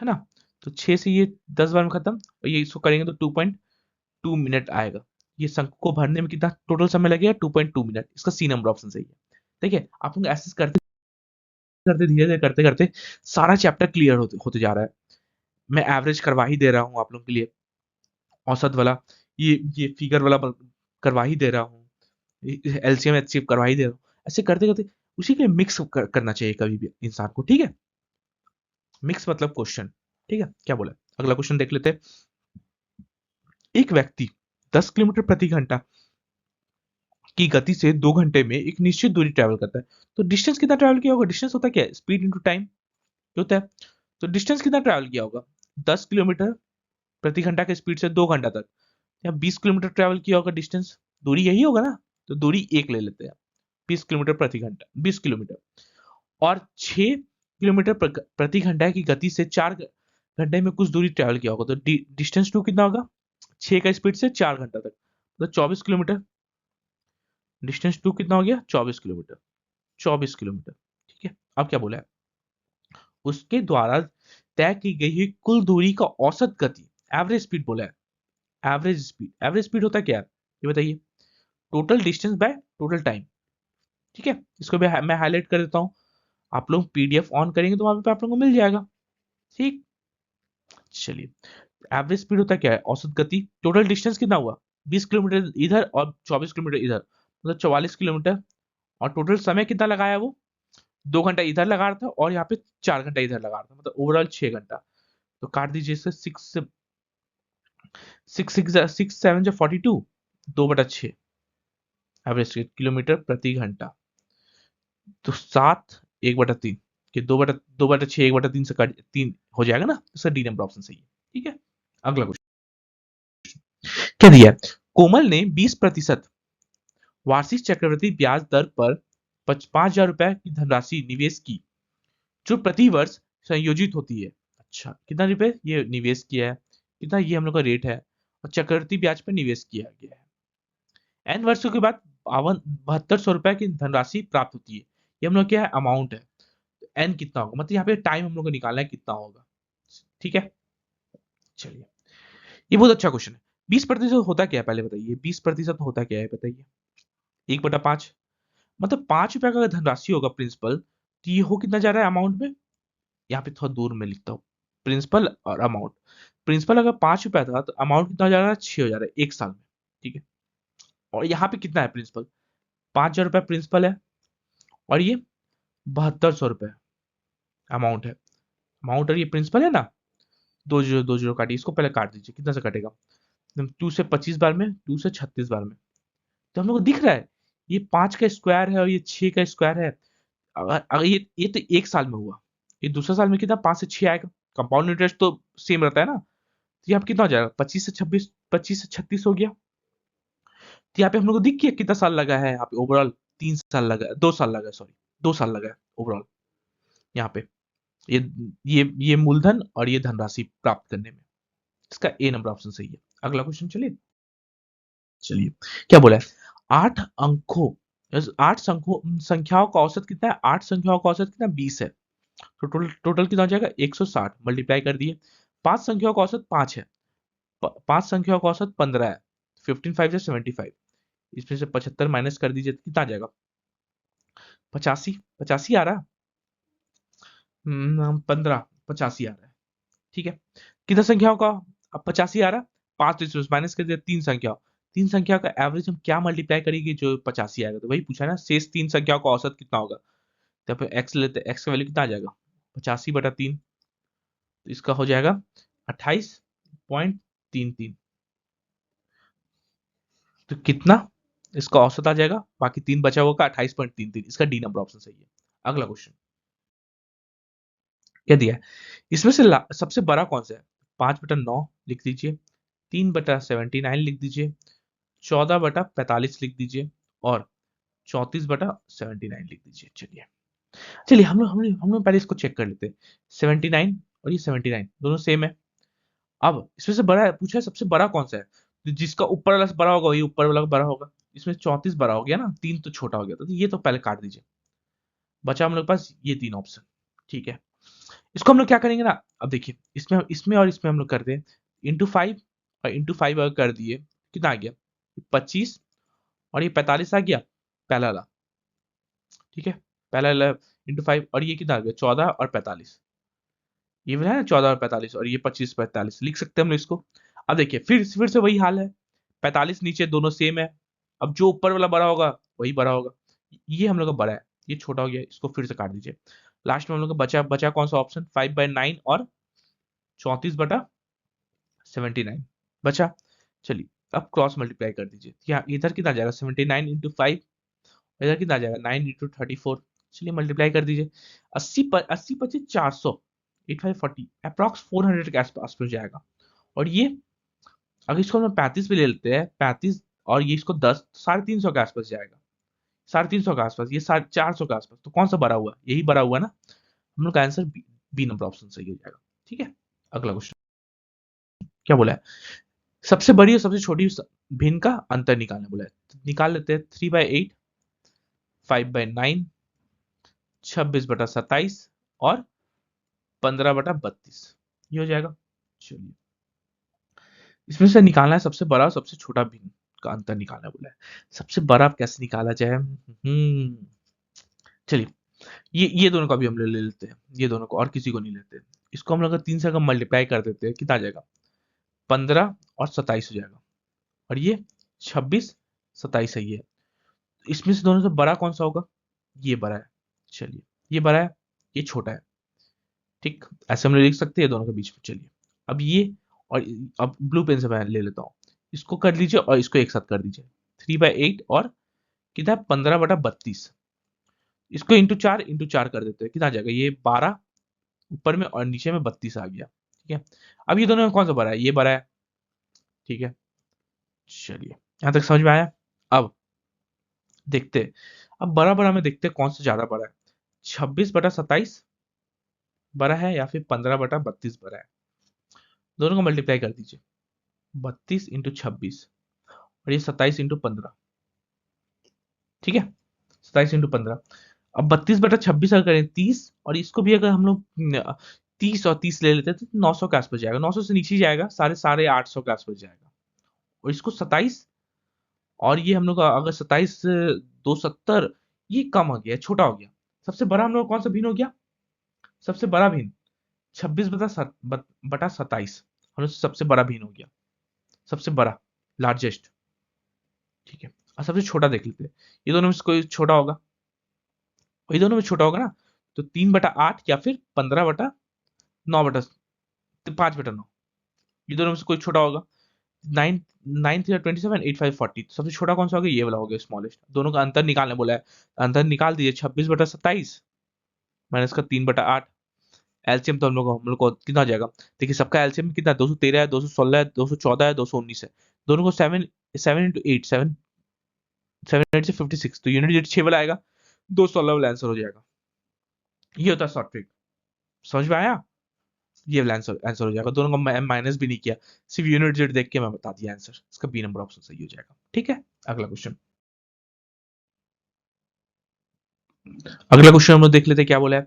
है ना। तो 6 से ये 10 बार में खत्म, और ये इसको करेंगे तो 2.2 मिनट आएगा। ये शंकु को भरने में कितना टोटल समय लगेगा? 2.2 मिनट। इसका सी नंबर ऑप्शन सही है। ठीक है, आप लोग ऐसे करते करते धीरे धीरे करते करते सारा चैप्टर क्लियर होते होते जा रहा है। मैं एवरेज करवा ही दे रहा हूँ आप लोग के लिए, औसत वाला, ये फिगर वाला करवा ही दे रहा हूँ, एलसीएम एचसीएफ करवा ही दे रहा हूँ। ऐसे करते करते उसी के मिक्स करना चाहिए कभी भी इंसान को। ठीक है, मिक्स मतलब क्वेश्चन। ठीक है, क्या बोला? अगला क्वेश्चन देख लेते हैं। एक व्यक्ति 10 किलोमीटर प्रति घंटा की गति से 2 घंटे में एक निश्चित दूरी ट्रेवल करता है, तो डिस्टेंस कितना ट्रेवल किया होगा? डिस्टेंस होता क्या है? स्पीड इंटू टाइम होता है। तो डिस्टेंस कितना ट्रेवल किया होगा? 10 किलोमीटर प्रति घंटा के स्पीड से 2 घंटा तक, या 20 किलोमीटर ट्रेवल किया होगा डिस्टेंस। दूरी यही होगा ना, तो दूरी एक ले लेते हैं। 20 किलोमीटर प्रति घंटा, 20 किलोमीटर, और 6 किलोमीटर प्रति घंटा की गति से 4 घंटे में कुछ दूरी ट्रेवल किया होगा, तो डिस्टेंस टू कितना होगा? 6 का स्पीड से 4 घंटा तक, तो 24 किलोमीटर। डिस्टेंस टू कितना हो गया? 24 किलोमीटर। 24 किलोमीटर। ठीक है, अब क्या बोला है? उसके द्वारा तय की गई हुई कुल दूरी का औसत गति, एवरेज स्पीड बोला है। एवरेज स्पीड, एवरेज स्पीड होता क्या है ये बताइए? Total distance by total time. ठीक है, इसको भी मैं हाईलाइट कर देता हूं। आप लोग पीडीएफ ऑन करेंगे तो वहां पे आप लोगों को मिल जाएगा। ठीक, चलिए, एवरेज स्पीड होता क्या है? औसत गति। टोटल डिस्टेंस कितना हुआ? 20 किलोमीटर इधर और 24 किलोमीटर इधर, मतलब 44 किलोमीटर। और टोटल समय कितना लगाया वो? 2 घंटा इधर लगा रहा था और यहाँ पे 4 घंटा इधर लगा रहा था, मतलब ओवरऑल 6 घंटा। तो काट दीजिए इसे, 6 6 7 42, 2/6 एवरेज किलोमीटर प्रति घंटा। तो 7 1/3, कि 2/6 1/3 से काट 3 हो जाएगा ना, इसका डी नंबर ऑप्शन सही है। ठीक है, अगला क्वेश्चन क्या दिया है? कोमल ने 20% वार्षिक चक्रवृद्धि ब्याज दर पर 5,000 रुपए की धनराशि निवेश की, जो प्रति वर्ष संयोजित होती है। अच्छा, कितना रुपए ये निवेश किया है, कितना ये हम लोग का रेट है, और चक्रवृद्धि ब्याज पर निवेश किया गया है। एन वर्षों के बाद 7200 रुपए की धनराशि प्राप्त होती है। ये हम लोग क्या है? अमाउंट है। तो एन कितना होगा, मतलब यहाँ पे टाइम हम लोग को निकालना है कितना होगा। ठीक है, चलिए, ये बहुत अच्छा क्वेश्चन है। 20% होता क्या है पहले बताइए? 20% होता क्या है बताइए? 1/5, मतलब 5 रुपए का अगर धनराशि होगा प्रिंसिपल, तो ये हो कितना जा रहा है अमाउंट में? यहाँ पे थोड़ा दूर में लिखता हूँ, प्रिंसिपल और अमाउंट। प्रिंसिपल अगर 5 रुपया था तो अमाउंट कितना हो जा रहा है? 6 हो जा रहा है एक साल में। ठीक है, और यहाँ पे कितना है प्रिंसिपल? 5,000 रुपया प्रिंसिपल है, और ये 7200 रुपये अमाउंट है। अमाउंट और ये प्रिंसिपल है ना, 2 0 काटिए, इसको पहले काट दीजिए, कितना से कटेगा? 2 से 25 बार में, 2 से 36 बार में। तो हम लोग को दिख रहा है ये 5 का स्क्वायर है और ये 6 का स्क्वायर है। अगर ये तो एक साल में हुआ, ये दूसरे साल में कितना? 5 से 6 आएगा। कंपाउंड इंटरेस्ट तो सेम रहता है ना। तो यहाँ पे कितना हो जाएगा? 25 से 26, 25 से 36 हो गया। तो यहाँ पे हम लोग को दिख गया कितना साल लगा है यहाँ पे ओवरऑल? 3 साल लगा है, 2 साल लगा है, सॉरी 2 साल लगा है ओवरऑल यहाँ पे। ये ये मूलधन और ये धनराशि प्राप्त करने में। इसका ए नंबर ऑप्शन सही है। अगला क्वेश्चन चलिए। चलिए, क्या बोला है? 8 अंकों 8 संख्याओं का औसत कितना है? 8 संख्याओं का औसत कितना? 20 है। तो टोटल टोटल कितना हो जाएगा? 160 मल्टीप्लाई कर दिए। 5 संख्याओं का औसत 5 है, 5 संख्याओं का औसत 15 है। 15 5 से 75, इसमें से 75 माइनस कर दीजिए तो कितना आ जाएगा? 85, 85 आ रहा। 15 85 आ रहा है। ठीक है, कितना संख्याओं का अब 85 आ रहा? 5 तो इसमें माइनस कर दिया। 3 संख्या, 3 संख्या का एवरेज हम क्या मल्टीप्लाई करेंगे जो 85 आएगा? तो वही पूछा ना, शेष 3 संख्याओं का औसत कितना होगा? तो फिर एक्स लेते हैं, एक्स का वैल्यू कितना आ जाएगा? 85/3, तो इसका हो जाएगा 28.33। तो कितना इसका औसत आ जाएगा? बाकी 3 बचा हुआ का 28.33। इसका डी नंबर ऑप्शन सही है। अगला क्वेश्चन क्या दिया है? इसमें से सबसे बड़ा कौन सा है? 5/9 लिख दीजिए, 3/79 लिख दीजिए, 14/45 लिख दीजिए और 34/79 लिख दीजिए। चलिए चलिए हम लोग पहले इसको चेक कर लेते हैं। 79 और ये 79 दोनों सेम है। अब इसमें से बड़ा है, पूछा है सबसे बड़ा कौन सा है, तो जिसका ऊपर वाला से बड़ा होगा वही ऊपर वाला बड़ा होगा। इसमें 34 बड़ा हो गया ना, 3 तो छोटा हो गया, तो ये तो पहले काट दीजिए। बचा हम लोग के पास ये 3 ऑप्शन। ठीक है, इसको हम लोग क्या करेंगे ना, अब देखिए इसमें इसमें और इसमें हम लोग करते हैं इंटू 5, और इंटू 5 अगर कर दिए कितना आ गया 25, और ये 45 आ गया पहला वाला। ठीक है, पहला वाला इंटू 5, और ये कितना आ गया 14 और 45। ये है ना 14 और 45, और ये 25 45 लिख सकते हैं हम लोग इसको। अब देखिए फिर से वही हाल है, 45 नीचे दोनों सेम है। अब जो ऊपर वाला बड़ा होगा वही बड़ा होगा। ये हम लोग का बड़ा है, ये छोटा हो गया, इसको फिर से काट दीजिए। लास्ट में हम लोग का बचा बचा कौन सा ऑप्शन, 5/9 और 34/79 बचा। चलिए अब क्रॉस मल्टीप्लाई कर दीजिए, यहाँ इधर कितना आ जाएगा 79 इंटू 5, इधर कितना आ जाएगा 9 इंटू 34। चलिए मल्टीप्लाई कर दीजिए, 80 400, 8540 अप्रॉक्स 400 के आसपास में जाएगा। और ये अगर इसको हम 35 पे ले लेते हैं, 35 और ये इसको 10, 350 के आसपास जाएगा, 350 के आसपास, ये 450 के आसपास। तो कौन सा बड़ा हुआ, यही बड़ा हुआ ना। हम लोग का आंसर बी नंबर ऑप्शन सही हो जाएगा। ठीक है, अगला क्वेश्चन क्या बोला है, सबसे बड़ी और सबसे छोटी भिन्न का अंतर निकालना बोला है। तो निकाल लेते हैं, 3/8, 5/9, 26/27 और 15/32, ये हो जाएगा। चलिए इसमें से निकालना है सबसे बड़ा और सबसे छोटा भिन्न का अंतर निकालना बोला है। सबसे बड़ा कैसे निकाला जाए, चलिए ये दोनों का भी हम ले लेते हैं, ये दोनों को और किसी को नहीं लेते। इसको हम लोग 3 से अगर मल्टीप्लाई कर देते हैं कितना आ जाएगा 15 और 27 हो जाएगा, और ये 26 27 है। ये इसमें से दोनों से बड़ा कौन सा होगा, ये बड़ा है। चलिए ये बड़ा है, ये छोटा है। ठीक, ऐसे हम लोग लिख सकते हैं दोनों के बीच में। चलिए अब ये, और अब ब्लू पेन से मैं ले लेता हूँ, इसको कर लीजिए और इसको एक साथ कर दीजिए। 3/8 और कितना 15/32, इसको इंटू चार कर देते हैं, कितना आ जाएगा ये 12 ऊपर में और नीचे में 32 आ गया। ठीक है, अब ये दोनों में कौन सा बड़ा है, ये बड़ा है। ठीक है, चलिए यहां तक समझ में आया। अब देखते हैं, अब बड़ा बड़ा में देखते हैं कौन सा ज्यादा बड़ा है, 26/27 बड़ा है या फिर 15/32 बड़ा है। दोनों को मल्टीप्लाई कर दीजिए, 32 इंटू 26 और ये 27 इंटू 15। ठीक है, 27 इंटू 15। अब 32/26 अगर करें 30, और इसको भी अगर हम लोग 30 और 30 ले लेते हैं तो 900 के आसपास जाएगा, 900 से नीचे जाएगा, साढ़े साढ़े 800 के आसपास जाएगा। और इसको 27, और ये हम लोग का अगर 27 270, ये कम हो गया, छोटा हो गया। सबसे बड़ा हम लोग कौन सा भिन्न हो गया, सबसे बड़ा भिन्न 26/27 हम लोग सबसे बड़ा भिन्न हो गया, सबसे बड़ा लार्जेस्ट। ठीक है, और सबसे छोटा देख लेते हैं, ये दोनों में से कोई छोटा होगा, वही दोनों में छोटा होगा ना। तो 3/8 या फिर 15/9/5/9, ये दोनों में से कोई छोटा होगा। 9 9 3 27 8 5 40, सबसे छोटा कौन सा होगा, ये वाला हो गया स्मॉलेस्ट। दोनों का अंतर निकालने बोला है, अंतर निकाल दीजिए, 26/27 माइनस का 3/8। एलसीएम तो हम लोग को कितना आ जाएगा, देखिए सबका एलसीएम कितना 213 है, 216 है, 214 है, 219 है। दोनों को 7 7 इंटू 8 7 7 8 से 56, तो यूनिट डिजिट 6 वाला आएगा, 216 वाला आंसर हो जाएगा। ये होता है शॉर्ट ट्रिक, समझ में आया। ये वाला आंसर आंसर हो जाएगा, दोनों का माइनस भी नहीं किया, सिर्फ यूनिट डिजिट देख के मैं बता दिया आंसर, इसका बी नंबर ऑप्शन सही हो जाएगा। ठीक है, अगला क्वेश्चन, अगला क्वेश्चन हम लोग देख लेते हैं क्या बोला है।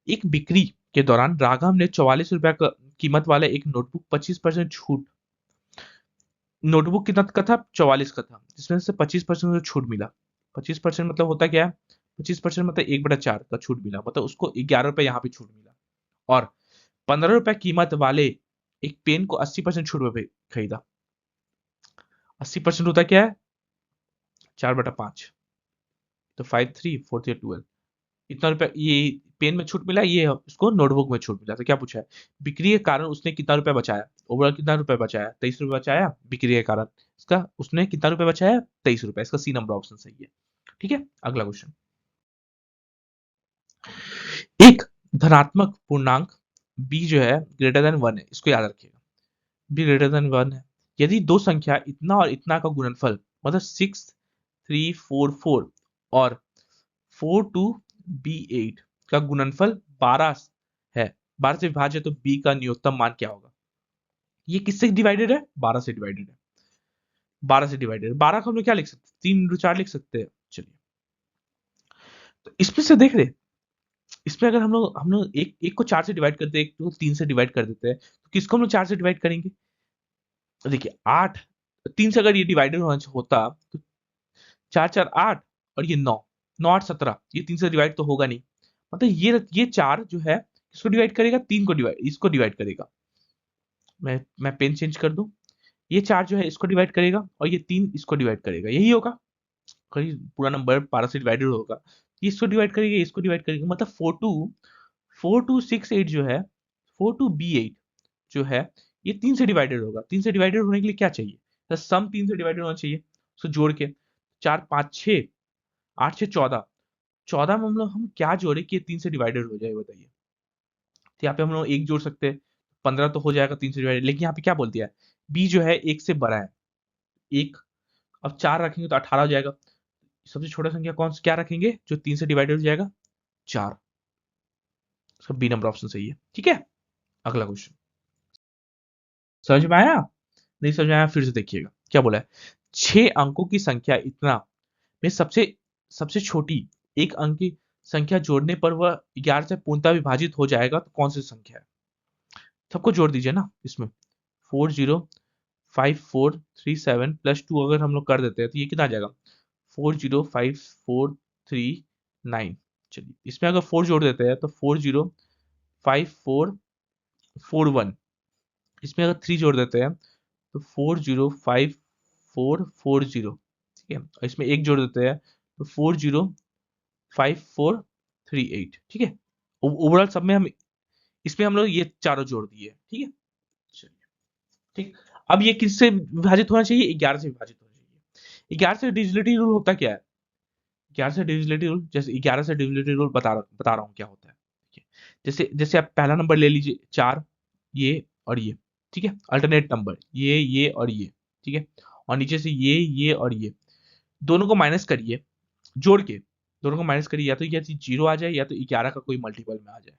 एक बिक्री के दौरान राघव ने 44 रुपए का कीमत वाले एक नोटबुक 25% छूट, नोटबुक कितना का था 44 का था, जिसमें से 25% छूट मिला। 25% मतलब होता क्या है, 25% मतलब 1/4 का छूट मिला, मतलब उसको 11 रुपए यहाँ पे छूट मिला। और 15 रुपए कीमत वाले एक पेन को 80% छूट पे खरीदा। 80% होता क्या है 4/5, तो 5 3 4 3 12, इतना रुपया ये पेन में छूट मिला, ये उसको नोटबुक में छूट मिला। तो क्या पूछा है, बिक्री के कारण उसने कितना रुपया बचाया, ओवरऑल कितना रुपया बचाया 23 रुपया बचाया बिक्री के कारण, इसका उसने कितना रुपया बचाया 23 रुपया, इसका सी नंबर ऑप्शन सही है। ठीक है, अगला क्वेश्चन, एक धनात्मक पूर्णांक b जो है ग्रेटर देन 1 है, इसको याद रखिएगा। बी ग्रेटर देन 1 है। यदि दो संख्या इतना और इतना का गुणनफल मतलब 6344 और 42b8 का गुणनफल 12 है, 12 से विभाज्य, तो b का न्यूनतम मान क्या होगा? ये किससे डिवाइडेड है? 12 से डिवाइडेड है। 12 से डिवाइडेड, 12 को हम लोग क्या लिख सकते हैं? 3 × 4 लिख सकते हैं। चलिए, तो इसमें से देख रहे, इसमें अगर हम लोग एक एक को 4 से डिवाइड करते हैं, एक को 3 से डिवाइड कर देते हैं, तो किसको हम लोग 4 से डिवाइड करेंगे? तो देखिए 8, 3 से अगर ये डिवाइडेड होता तो 4 4 8 और ये 9, 9 8 17, ये 3 से डिवाइड तो होगा नहीं। मतलब ये 4 जो है किसको डिवाइड करेगा? 3 को डिवाइड, इसको डिवाइड करेगा। मैं पेन चेंज कर दूं, ये 4 जो है इसको डिवाइड करेगा और ये 3 इसको डिवाइड करेगा, यही होगा। कहीं पूरा नंबर 12 से डिवाइडेड होगा, ये इसको डिवाइड करेगा, इसको डिवाइड करेगा, मतलब 4268 जो है, 42b8 जो है, ये 3 से डिवाइडेड होगा। 3 से डिवाइडेड होने के लिए क्या चाहिए? तो सम 3 से डिवाइडेड होना चाहिए, उसको जोड़ के 4 5 6 8 6 14, 14 में हम क्या जोड़े कि ये 3 से डिवाइडेड हो जाए, बताइए। तो यहाँ पे हम लोग 1 जोड़ सकते हैं, 15 तो हो जाएगा 3 से डिवाइडेड, लेकिन यहाँ पे क्या बोल दिया है? b जो है 1 से बड़ा है, 1। अब 4 रखेंगे तो 18 हो जाएगा। सबसे छोटा संख्या कौन सा क्या रखेंगे जो 3 से डिवाइडेड हो जाएगा? 4। इसका बी नंबर ऑप्शन सही है। ठीक है, अगला क्वेश्चन। समझ में आया? नहीं समझ में आया फिर से देखिएगा क्या बोला है। 6 अंकों की संख्या इतना में सबसे सबसे छोटी एक अंक की संख्या जोड़ने पर वह 11 से पूर्णतः विभाजित हो जाएगा, तो कौन सी संख्या है? सबको जोड़ दीजिए ना इसमें। 405437 प्लस 2 अगर हम लोग कर देते हैं तो ये कितना आ जाएगा? 405439। चलिए, इसमें अगर 4 जोड़ देते हैं तो 405441। इसमें अगर 3 जोड़ देते हैं तो 405440। ठीक है, और इसमें 1 जोड़ देते हैं तो 405438। ठीक है, ओवरऑल सब में हम इसमें हम लोग ये चारों जोड़ दिए। ठीक है, चलिए, ठीक। अब ये किससे विभाजित होना चाहिए? 11 से विभाजित होना चाहिए। 11 से डिविजिबिलिटी रूल होता क्या है? 11 से डिविजिबिलिटी रूल, जैसे 11 से डिविजिबिलिटी रूल बता रहा हूँ क्या होता है। ठीक है, जैसे जैसे आप पहला नंबर ले लीजिए 4, ये और ये। ठीक है, अल्टरनेट नंबर ये और ये। ठीक है, और नीचे से ये और ये, दोनों को माइनस करिए, जोड़ के दोनों को माइनस करिए, या तो ये 0 आ जाए या तो 11 का कोई मल्टीपल में आ जाए,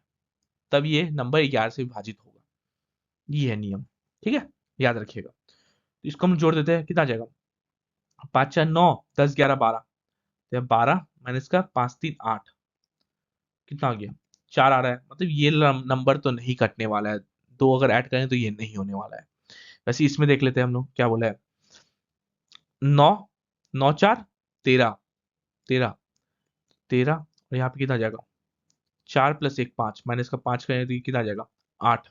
तब ये नंबर 11 से विभाजित होगा। ये है नियम। ठीक है, याद रखिएगा। तो इसको हम जोड़ देते हैं, कितना आ जाएगा? 5 4 9 10 11 12, तो 12 माइनस का 5 3 8, कितना हो गया? 4 आ रहा है, मतलब ये नंबर तो नहीं कटने वाला है। 2 अगर ऐड करें तो ये नहीं होने वाला है। वैसे इसमें देख लेते हैं हम लोग क्या बोला है। 9 9 4 13 13 13, और यहाँ पे कितना आ जाएगा? 4 प्लस 1 5, माइनस का 5 करें तो ये कितना आ जाएगा? 8,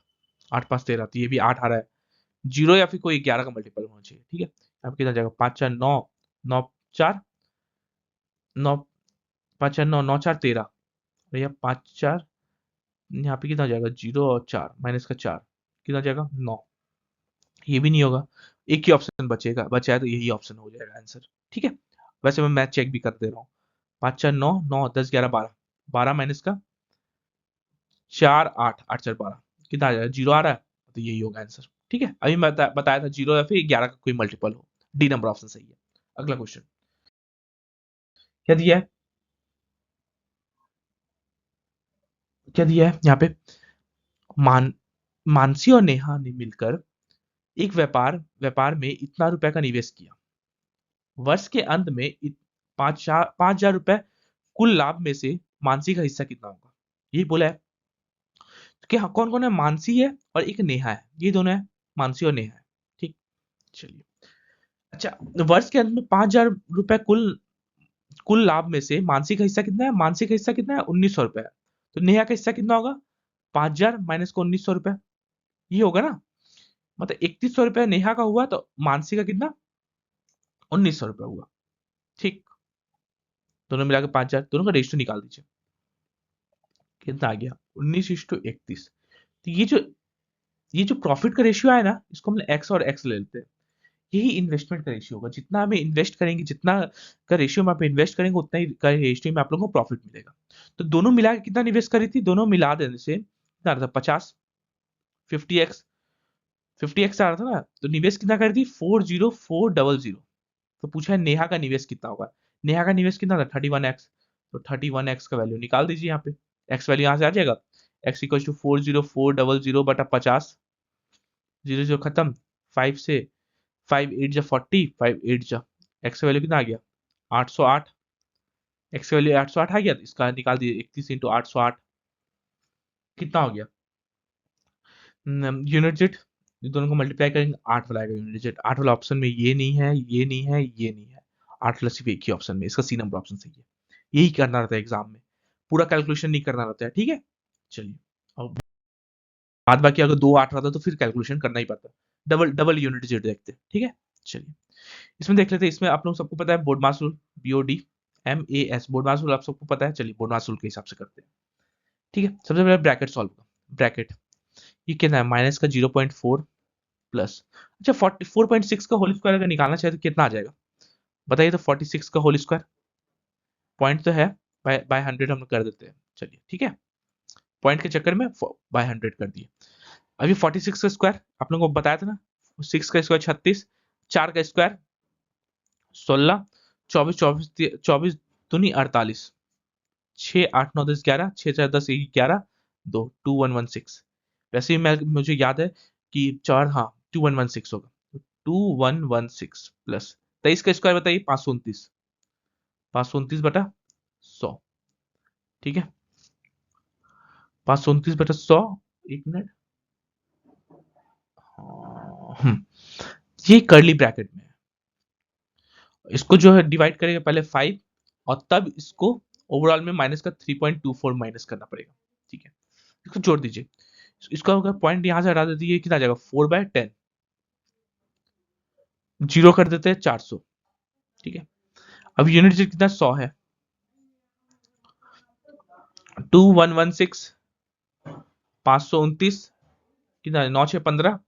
8 5 13, तो ये भी 8 आ रहा है। 0 या फिर कोई 11 का मल्टीपल होना चाहिए। ठीक है, यहाँ पे कितना आ जाएगा? 5 4 9 9 4 9 5 4 9 9 4 13, और यह 5 4, यहाँ पे कितना आ जाएगा? 0 और 4, माइनस का 4, कितना आ जाएगा? 9। ये भी नहीं होगा, एक ही ऑप्शन बचा है, तो यही ऑप्शन हो जाएगा आंसर। ठीक है, वैसे मैं मैथ चेक भी कर दे रहा हूँ। 5 4 9 9 10 11 12, 12 माइनस का 4 8, 8 4 12, कितना आ जाएगा? 0 आ रहा है, तो यही होगा आंसर। ठीक है, अभी मैं बताया था 0 या फिर 11 का कोई मल्टीपल हो। डी नंबर ऑप्शन सही है। अगला क्वेश्चन क्या दिया है? क्या दिया है यहाँ पे? मान मानसी और नेहा ने मिलकर एक व्यापार में इतना रुपए का निवेश किया। वर्ष के अंत में 5,000 रुपए कुल लाभ में से मानसी का हिस्सा कितना होगा? यही बोला है। तो क्या कौन कौन है? मानसी है और एक नेहा है, ये दोनों है, मानसी और नेहा है। ठीक, चलिए। अच्छा, वर्ष के अंत में 5,000 रुपए कुल कुल लाभ में से मानसी का हिस्सा कितना है? मानसी का हिस्सा कितना है? 1,900 रुपए है। तो नेहा का हिस्सा कितना होगा? 5,000 माइनस को 1,900 रुपए, ये होगा ना। मतलब 3,100 रुपए नेहा का हुआ, तो मानसी का कितना? 1,900 रुपए हुआ। ठीक, दोनों मिलाकर 5,000, दोनों का रेशियो निकाल दीजिए, कितना आ गया? 19:31। तो ये जो प्रॉफिट का रेशियो है ना, इसको हम एक्स और एक्स ले लेते हैं। यही इन्वेस्टमेंट का रेशियो होगा। जितना हमें इन्वेस्ट करेंगे, जितना का रेशियो में आप इन्वेस्ट करेंगे, उतना ही का रेशियो में आप लोगों को प्रॉफिट मिलेगा। तो दोनों मिला के कितना निवेश करी थी? दोनों मिला देने से कितना आता था? 50, 50x, 50x आ रहा था ना, तो निवेश कितना कर दी 40400। तो पूछा है नेहा का निवेश कितना होगा। नेहा का निवेश कितना था 31x, तो 31x का वैल्यू निकाल दीजिए यहाँ पे। x वैल्यू यहाँ से आ जाएगा, x इक्वल टू 40400 बटा 50, 0 0 खत्म, 5 से 5 8 जा 40, 5 8 जा, x का वैल्यू कितना आ गया 808, x का वैल्यू 808 आ गया, तो इसका निकाल दीजिए 31 इंटू 808 कितना हो गया यूनिट जेट। दोनों को मल्टीप्लाई करेंगे 8 वाला आएगा यूनिट जेट। 8 वाला ऑप्शन में ये नहीं है, ये नहीं है, ये नहीं है, 8 वाला सिर्फ एक ही ऑप्शन में, इसका सी नंबर ऑप्शन सही है। यही करना रहता है एग्जाम में, पूरा कैलकुलेशन नहीं करना रहता है, ठीक है। चलिए अब बाद बाकी अगर 2 8 रहता तो फिर कैलकुलेशन करना ही पड़ता। डबल डबल यूनिट जेट देखते हैं, ठीक है। चलिए इसमें देख लेते हैं। इसमें आप लोग सबको पता है बोर्ड मास रूल, BOD MAS, बोर्ड मास रूल आप सबको पता है। चलिए बोर्ड मास रूल के हिसाब से करते हैं, ठीक है। सबसे पहले ब्रैकेट सॉल्व होगा। ब्रैकेट ये कितना है माइनस का 0.4 प्लस, अच्छा 44.6 का होल स्क्वायर अगर निकालना चाहे तो कितना आ जाएगा बताइए। तो 46 का होल स्क्वायर, पॉइंट तो है, बाय 100 हम लोग कर देते हैं। चलिए ठीक है, पॉइंट के चक्कर में बाय 100 कर दिए। अभी 46 का स्क्वायर आप लोगों को बताया था ना, 6 का स्क्वायर 36, 4 का स्क्वायर 16, 24 24 24 दूनी 48, 6 8 9 10 11, 6 4 10 1 11 2 2116। वैसे ही मैं मुझे याद है कि 4 हाँ 2116 होगा, 2116 प्लस 23 का स्क्वायर बताइए 529, 529 बटा 100, ठीक है। 529 बटा 100, एक मिनट, ये कर्ली ब्रैकेट में है। इसको जो है डिवाइड करेंगे पहले 5 और तब इसको ओवरऑल में माइनस का 3.24 माइनस करना पड़ेगा, ठीक है। इसको जोड़ दीजिए, इसका अगर पॉइंट यहां से हटा देते ये कितना आ जाएगा 4/10, जीरो कर देते हैं 400, ठीक है। अब यूनिट से कितना 100 है, 2116, 529 कितना है 9 6 15,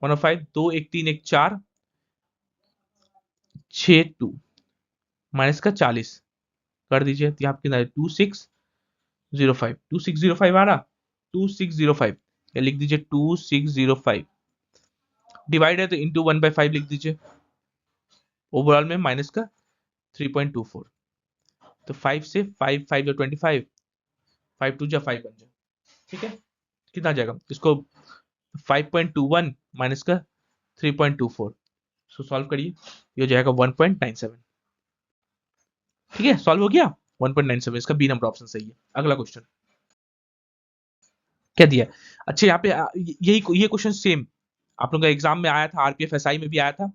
105 2 1 3 1 4 6 2 माइनस का 40 कर दीजिए, तो यहाँ पे कितना है 2605, 2605 आ रहा, 2605 या लिख दीजिए 2605, डिवाइड है तो इंटू 1/5 लिख दीजिए, ओवरऑल में माइनस का 3.24, तो 5 से 5 5 जो 25, 5 2 जा 5 बन जाए, ठीक है। कितना आ जाएगा इसको 5.21 माइनस का 3.24, सो सॉल्व करिए, ये हो जाएगा 1.97, ठीक है। सॉल्व हो गया 1.97, इसका बी नंबर ऑप्शन सही है। अगला क्वेश्चन क्या दिया है, अच्छा यहाँ पे यही ये क्वेश्चन सेम आप लोगों का एग्जाम में आया था, आरपीएफ एसआई में भी आया था,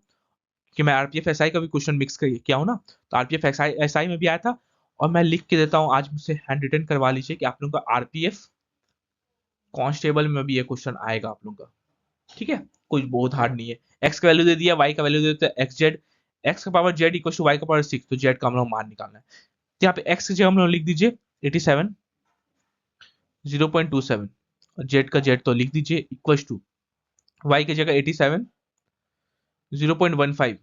कि मैं आरपीएफ एसआई का भी क्वेश्चन मिक्स किया हूं ना, तो आरपीएफ एसआई में भी आया था। और मैं लिख के देता हूं, आज मुझसे हैंड रिटन करवा लीजिए कि आप लोगों का आरपीएफ कांस्टेबल में भी ये क्वेश्चन आएगा आप लोगों का, ठीक है। कोई बहुत हार्ड नहीं है। एक्स का वैल्यू दे दिया, वाई का वैल्यू दे दिया, एक्स जेड, एक्स का power z equal to y का पावर 6, तो जेड का हम लोग मान निकालना है। तो यहाँ पे एक्स की जगह हम लोग लिख दीजिए 87 0.27, और जेड का जेड तो लिख दीजिए इक्वल टू वाई की जगह 87 0.15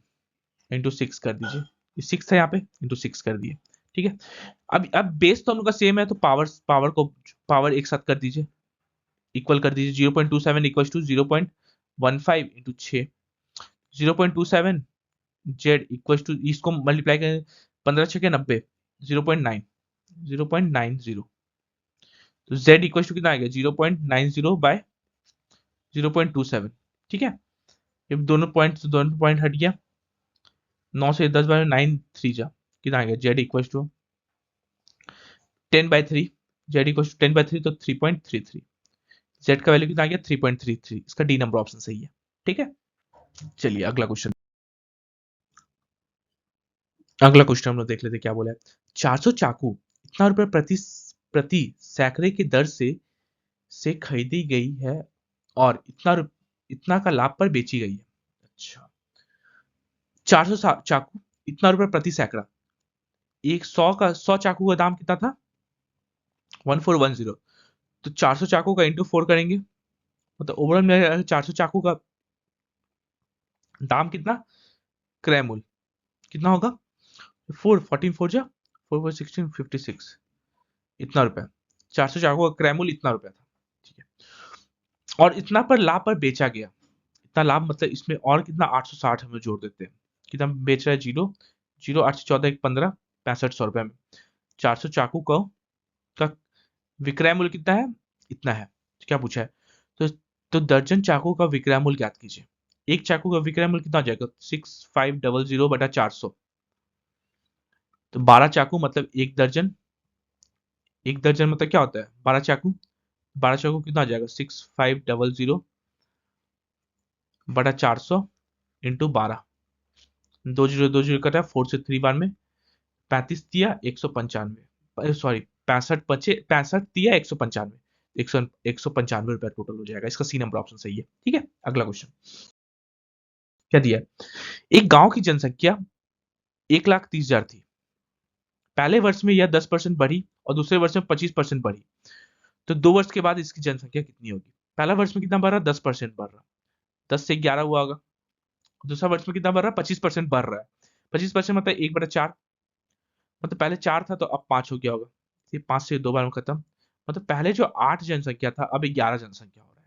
इंटू 6 कर दीजिए, 6 है यहाँ पे, इंटू 6 कर दिए, ठीक है। अब बेस तो हम लोग का सेम है, तो पावर एक साथ कर दीजिए, इक्वल कर दीजिए, 0.27 equal to 0.15 into 6, 0.27 z equal to, इसको मल्टीप्लाई करें 15 6 90, 0.9 0.90, तो जेड इक्वल टू कितना आ गया 0.90 बाय 0.27, ठीक है। ये दोनों पॉइंट हट गया, 9 से 10 बार 9 3 जा कितना आ गया z equal to 10/3, z equal to 10/3 तो 3.33, जेड का वैल्यू कितना आ गया 3.33, इसका डी नंबर ऑप्शन सही है, ठीक है। चलिए अगला क्वेश्चन, अगला क्वेश्चन हम लोग देख लेते क्या बोला है। 400 चाकू इतना रुपए प्रति प्रति सैकड़े की दर से खरीदी गई है और इतना का लाभ पर बेची गई है। अच्छा 400 चाकू इतना रुपए प्रति सैकड़ा, एक 100 चाकू का दाम कितना था 1410, तो 400 चाकू का इंटू 4 करेंगे, मतलब ओवरऑल में 400 चाकू का दाम कितना, क्रय मूल्य कितना होगा 4 14 4 जा 4 4 16 56, इतना रुपया 400 चाकू का क्रय मूल्य इतना रुपया था, ठीक है। और इतना पर लाभ पर बेचा गया, इतना लाभ मतलब इसमें और कितना 860 हमें जोड़ देते हैं। कितना बेच रहा है? 0 0 8 से 14 1 15 6500 रुपए में 400 चाकू का विक्रय मूल्य कितना है? इतना है। क्या पूछा है? तो दर्जन चाकू का विक्रय मूल्य ज्ञात कीजिए। एक चाकू का विक्रय मूल्य कितना हो जाएगा? 6500 बटा 400। तो 12 चाकू मतलब एक दर्जन। एक दर्जन मतलब क्या होता है? 12 चाकू। 12 चाकू कितना आ जाएगा? 6500 बटा 400 इंटू 12। 2 0 कटा 4 से 3 बार में 35 दिया 195, सॉरी 65 बचे 65 दिया 195, 195 रुपया टोटल हो जाएगा। इसका सी नंबर ऑप्शन सही है। ठीक है, अगला क्वेश्चन क्या दिया है? एक गांव की जनसंख्या 1,30,000 थी। पहले वर्ष में यह 10% बढ़ी और दूसरे वर्ष में 25% बढ़ी। तो 2 वर्ष के बाद इसकी जनसंख्या कितनी होगी? पहला वर्ष में कितना बढ़ रहा? 10% बढ़ रहा। 10 से 11 हुआ होगा। दूसरा वर्ष में कितना बढ़ रहा है? 25% बढ़ रहा है। 25% मतलब 1/4। मतलब पहले 4 था तो अब 5 हो गया होगा। ये 5 से 2 बार में खत्म। मतलब पहले जो 8 जनसंख्या था अब 11 जनसंख्या हो रहा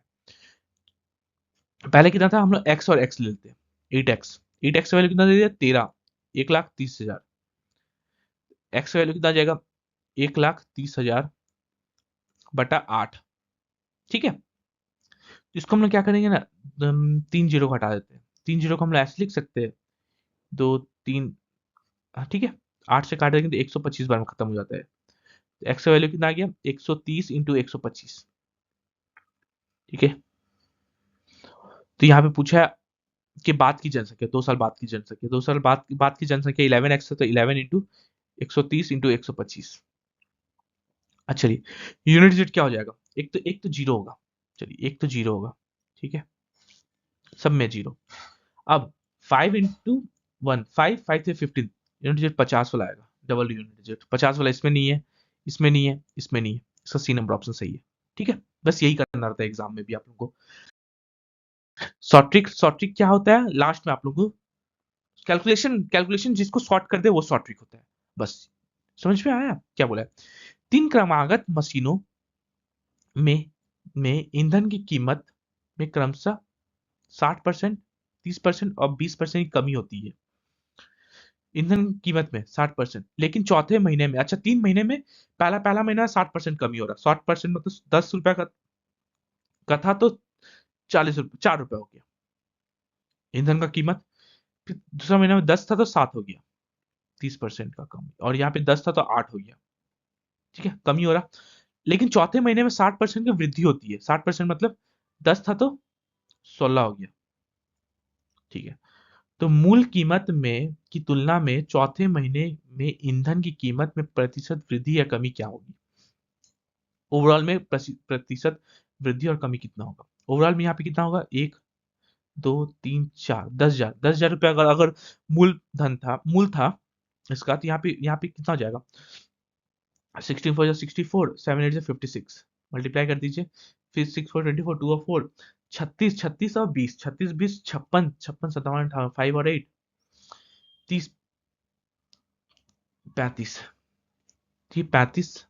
है। पहले कितना था? हम लोग एक्स और एक्स ले लेते हैं। 8x। 8x का वैल्यू कितना दे दिया? 13। 1,30,000। एक्स का वैल्यू कितना आ जाएगा? 1,30,000 बटा 8। ठीक है, तो इसको हम लोग क्या करेंगे ना, 3 जीरो को हटा देते हैं। 3 जीरो को हम लोग ऐसे लिख सकते हैं, 2 3। हाँ, ठीक है। 8 से काट देंगे तो 125 बार में खत्म हो जाता है। एक्स का वैल्यू कितना आ गया? 130 इंटू 125। ठीक है, तो यहाँ पे पूछा है कि बाद की जनसंख्या, 2 साल बाद की जनसंख्या। 2 साल बाद की जनसंख्या 11x है, तो 11 इंटू 130 इंटू 125। अच्छा जी, यूनिट डिजिट क्या हो जाएगा? एक तो जीरो होगा। चलिए, एक तो जीरो होगा। ठीक है, सब में जीरो। अब 5 इंटू 1, 5 5 से 15, यूनिट डिजिट 50 वाला आएगा। डबल यूनिट डिजिट 50 वाला इसमें नहीं है, इसमें नहीं है, इसमें नहीं है। इसका सी नंबर ऑप्शन सही है। ठीक है, बस यही करना रहता है एग्जाम में भी आप लोगों को। शॉर्ट ट्रिक क्या होता है? लास्ट में आप लोगों को कैलकुलेशन कैलकुलेशन जिसको शॉर्ट कर दे वो शॉर्ट ट्रिक होता है। बस समझ में आया क्या बोला है? 3 क्रमागत मशीनों में ईंधन की कीमत में क्रमशः 60%, 30% और 20% की कमी होती है। ईंधन की कीमत में 60%, लेकिन चौथे महीने में, अच्छा 3 महीने में, पहला पहला महीना 60% कमी हो रहा है। 60% मतलब 10 रुपया का था तो 40 रुपये, 4 रुपया हो गया ईंधन का कीमत। फिर दूसरा महीना में 10 था तो 7 हो गया, 30% का कमी। और यहाँ पे 10 था तो 8 हो गया। ठीक है, कमी हो रहा। लेकिन चौथे महीने में 60% की वृद्धि होती है। 60% मतलब 10 था तो 16 हो गया। ठीक है, तो मूल कीमत में की तुलना में चौथे महीने में ईंधन की कीमत में प्रतिशत वृद्धि या कमी क्या होगी? ओवरऑल में प्रतिशत वृद्धि और कमी कितना होगा? ओवरऑल में यहाँ पे कितना होगा? 1 2 3 4, 10,000। 10,000 रुपया अगर अगर मूल था इसका, तो यहाँ पे कितना हो जाएगा? 16 4 64, 7 8 56, मल्टीप्लाई कर दीजिए। फिर 6 4 24, 2 और 4 36, 36 और 20, 36 20 56, 56 57 58, 5 और 8 30 35। ठीक, 35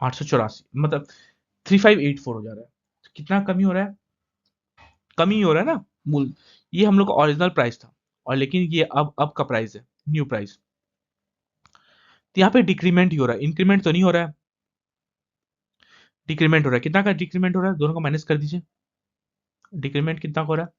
884 मतलब 3584 हो जा रहा है। तो कितना कमी हो रहा है? कमी हो रहा है ना मूल। ये हम लोग का ओरिजिनल प्राइस था, और लेकिन ये अब का प्राइस है, न्यू प्राइस। तो यहाँ पे डिक्रीमेंट ही हो रहा है, इंक्रीमेंट तो नहीं हो रहा है। डिक्रीमेंट हो रहा है। कितना का डिक्रीमेंट हो रहा है? दोनों को माइनस कर दीजिए। डिक्रीमेंट कितना का हो रहा है?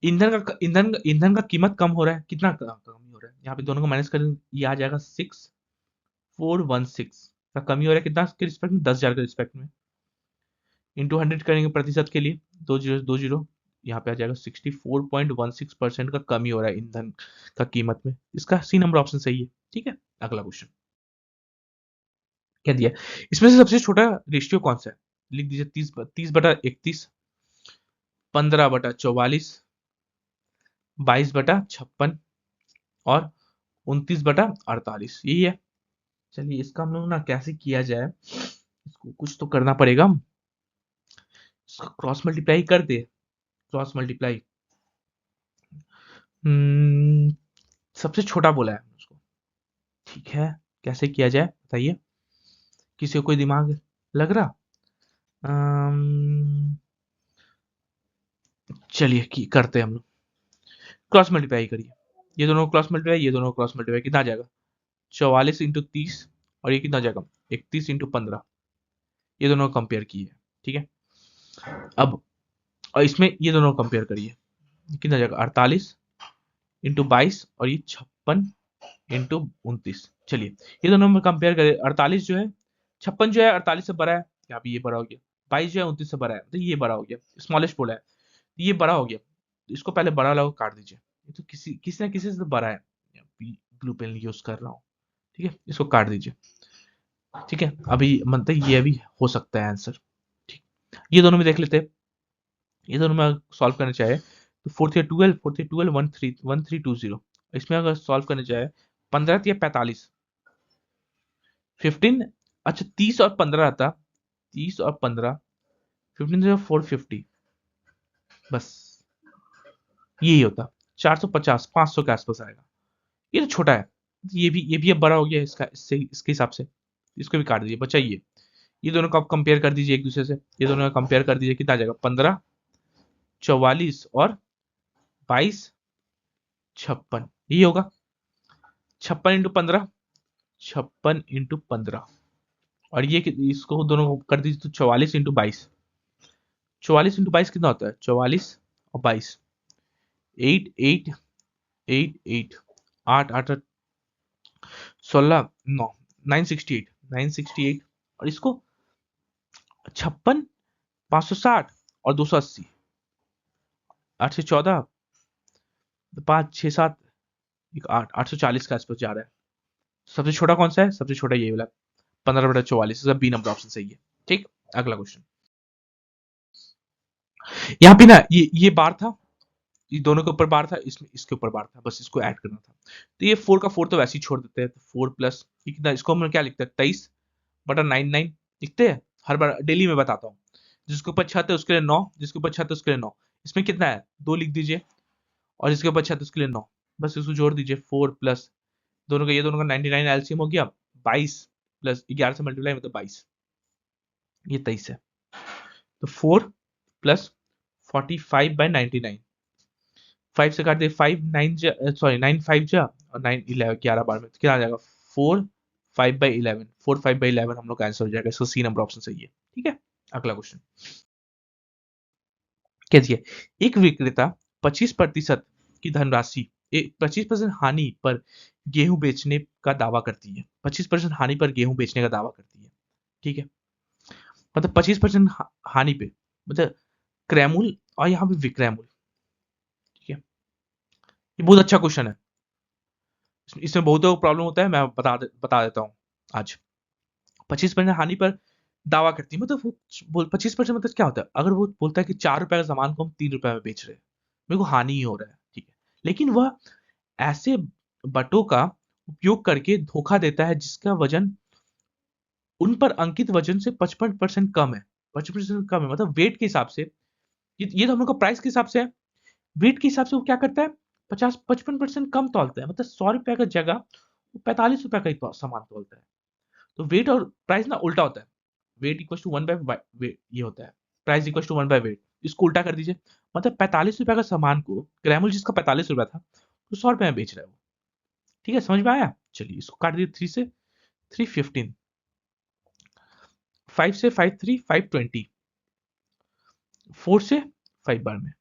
ईंधन का कीमत कम हो रहा है। कितना कमी हो रहा है? यहाँ पे दोनों को माइनस कर, ये आ जाएगा 6416 का कमी हो रहा है। कितना के रिस्पेक्ट में? 10,000 के रिस्पेक्ट में। इंटू 100 करेंगे प्रतिशत के लिए, 2 जीरो, यहाँ पे आ जाएगा 64.16% का कमी हो रहा है ईंधन का कीमत में। इसका सी नंबर ऑप्शन सही है। ठीक है, अगला क्वेश्चन क्या दिया? इसमें से सबसे छोटा रेशियो कौन सा है? लिख दीजिए। 30/31, 15/44, 22/56 और 29/48, यही है। चलिए, इसका हम लोग ना कैसे किया जाए, इसको कुछ तो करना पड़ेगा। इसका क्रॉस मल्टीप्लाई कर दे। क्रॉस मल्टीप्लाई सबसे छोटा बोला है उसको। ठीक है, कैसे किया जाए बताइए? किसी को कोई दिमाग लग रहा? अम्म, चलिए की करते हैं हम लोग, क्रॉस मल्टीप्लाई करिए, ये दोनों क्रॉस मल्टीप्लाई, ये दोनों क्रॉस मल्टीप्लाई, कितना आ जाएगा 44 इंटू 30, और ये कितना आ जाएगा 31 इंटू 15, ये दोनों कंपेयर किए, ठीक है। अब और इसमें ये दोनों कंपेयर करिए, कितना आ जाएगा 48 इंटू 22, और ये 56 इंटू 29। चलिए ये दोनों में कंपेयर करें, 48 जो है 56 जो है 48 से बड़ा है, यहाँ पे ये बड़ा हो गया, 22 जो है 29 से बड़ा है, तो ये बड़ा हो गया, स्मॉलेस्ट बोला है, ये बड़ा हो गया, इसको पहले बड़ा वाला को काट दीजिए, ये तो किसी ना किसी से बड़ा है, ब्लू पेन यूज कर रहा हूँ, ठीक है, इसको काट दीजिए, ठीक है। अभी मतलब ये अभी हो सकता है आंसर, ठीक, ये दोनों में देख लेते हैं, ये दोनों में सॉल्व करना चाहे तो 4 या 12, 4 या 12 1320, इसमें अगर सॉल्व करना चाहे 15 या 45, 15, अच्छा 30 और 15 आता, 30 और 15, 15 450, बस यही होता, 450 500 के आसपास आएगा, ये तो छोटा है, ये भी अब बड़ा हो गया इसका, इससे इसके हिसाब से इसको भी काट दीजिए, बचा ये दोनों को आप कंपेयर कर दीजिए एक दूसरे से, ये दोनों का कंपेयर कर दीजिए, कितना आ जाएगा 15, 44 और 22, 56, यही होगा 56 इंटू 15, 56 इंटू 15, और ये इसको दोनों को कर दीजिए तो 44 इंटू 22, 44 इंटू 22 कितना होता है 44 और 22, 8 8 8 8 8 8 16 9 968 968, और इसको 56 560 और 280, 8 से 14, 5 6 7 8 840 के आसपास जा रहा है, सबसे छोटा कौन सा है, सबसे छोटा ये वाला 15/44, इसका बी नंबर ऑप्शन सही है, ठीक। अगला क्वेश्चन, यहाँ पे ना ये बार था, ये दोनों के ऊपर बार था, इसमें इसके ऊपर बार था, बस इसको ऐड करना था, तो ये 4 का 4 तो वैसे ही छोड़ देते हैं, तो 4 प्लस कितना, इसको हम क्या लिखते हैं 23/99 लिखते हैं, हर बार डेली में बताता हूँ, जिसके ऊपर छत है उसके लिए 9, जिसके ऊपर छत है उसके लिए 9, इसमें कितना है 2 लिख दीजिए, और जिसके ऊपर छत है उसके लिए 9, बस इसको जोड़ दीजिए, 4 प्लस दोनों का, ये दोनों का 99 एलसीएम हो गया 22 प्लस 11 से मल्टीप्लाई मतलब 22, ये 23 है, तो 4 प्लस 45/99, 5 से काट दे 5 9 सॉरी 9 5 जा, और 9 11 11 बार में तो क्या आ जाएगा 4 5/11, 4 5/11 हम लोग का आंसर हो जाएगा, इसको सी नंबर ऑप्शन सही है, ठीक है। अगला क्वेश्चन कहती है, एक विक्रेता 25% की धनराशि 25% हानि पर गेहूं बेचने का दावा करती है, 25% हानि पर गेहूं बेचने का दावा करती है, ठीक है, मतलब 25% हानि पे, मतलब क्रयमूल्य और यहाँ पे विक्रय मूल्य, ठीक है, ये बहुत अच्छा क्वेश्चन है, इसमें बहुत प्रॉब्लम होता है, मैं बता देता हूँ आज। 25% हानि पर दावा करती है, मतलब वो 25% मतलब क्या होता है, अगर वो बोलता है कि 4 रुपए का सामान को हम 3 रुपए में बेच रहे हैं, मेरे को हानि ही हो रहा है, ठीक है, लेकिन वह ऐसे बटों का उपयोग करके धोखा देता है जिसका वजन उन पर अंकित वजन से 55% कम है, 55% कम है, मतलब वेट के हिसाब से, ये तो हम लोग का प्राइस के हिसाब से है, वेट के हिसाब से वो क्या करता है 55% कम तौलता है, मतलब 100 रुपए का जगह वो 45 रुपए का ही सामान तौलता है, तो वेट और प्राइस ना उल्टा होता है, वेट इक्वल टू 1/वेट ये होता है, प्राइस इक्वल टू 1/वेट, इसको उल्टा कर दीजिए, मतलब 45 रुपए का सामान को ग्रामुल जिसका 45 रुपए था तो 100 रुपए में बेच रहा है वो, ठीक है, समझ में आया। चलिए इसको काट दीजिए, 3 से 315, 5 से 53 520, 4 से 5 बार में,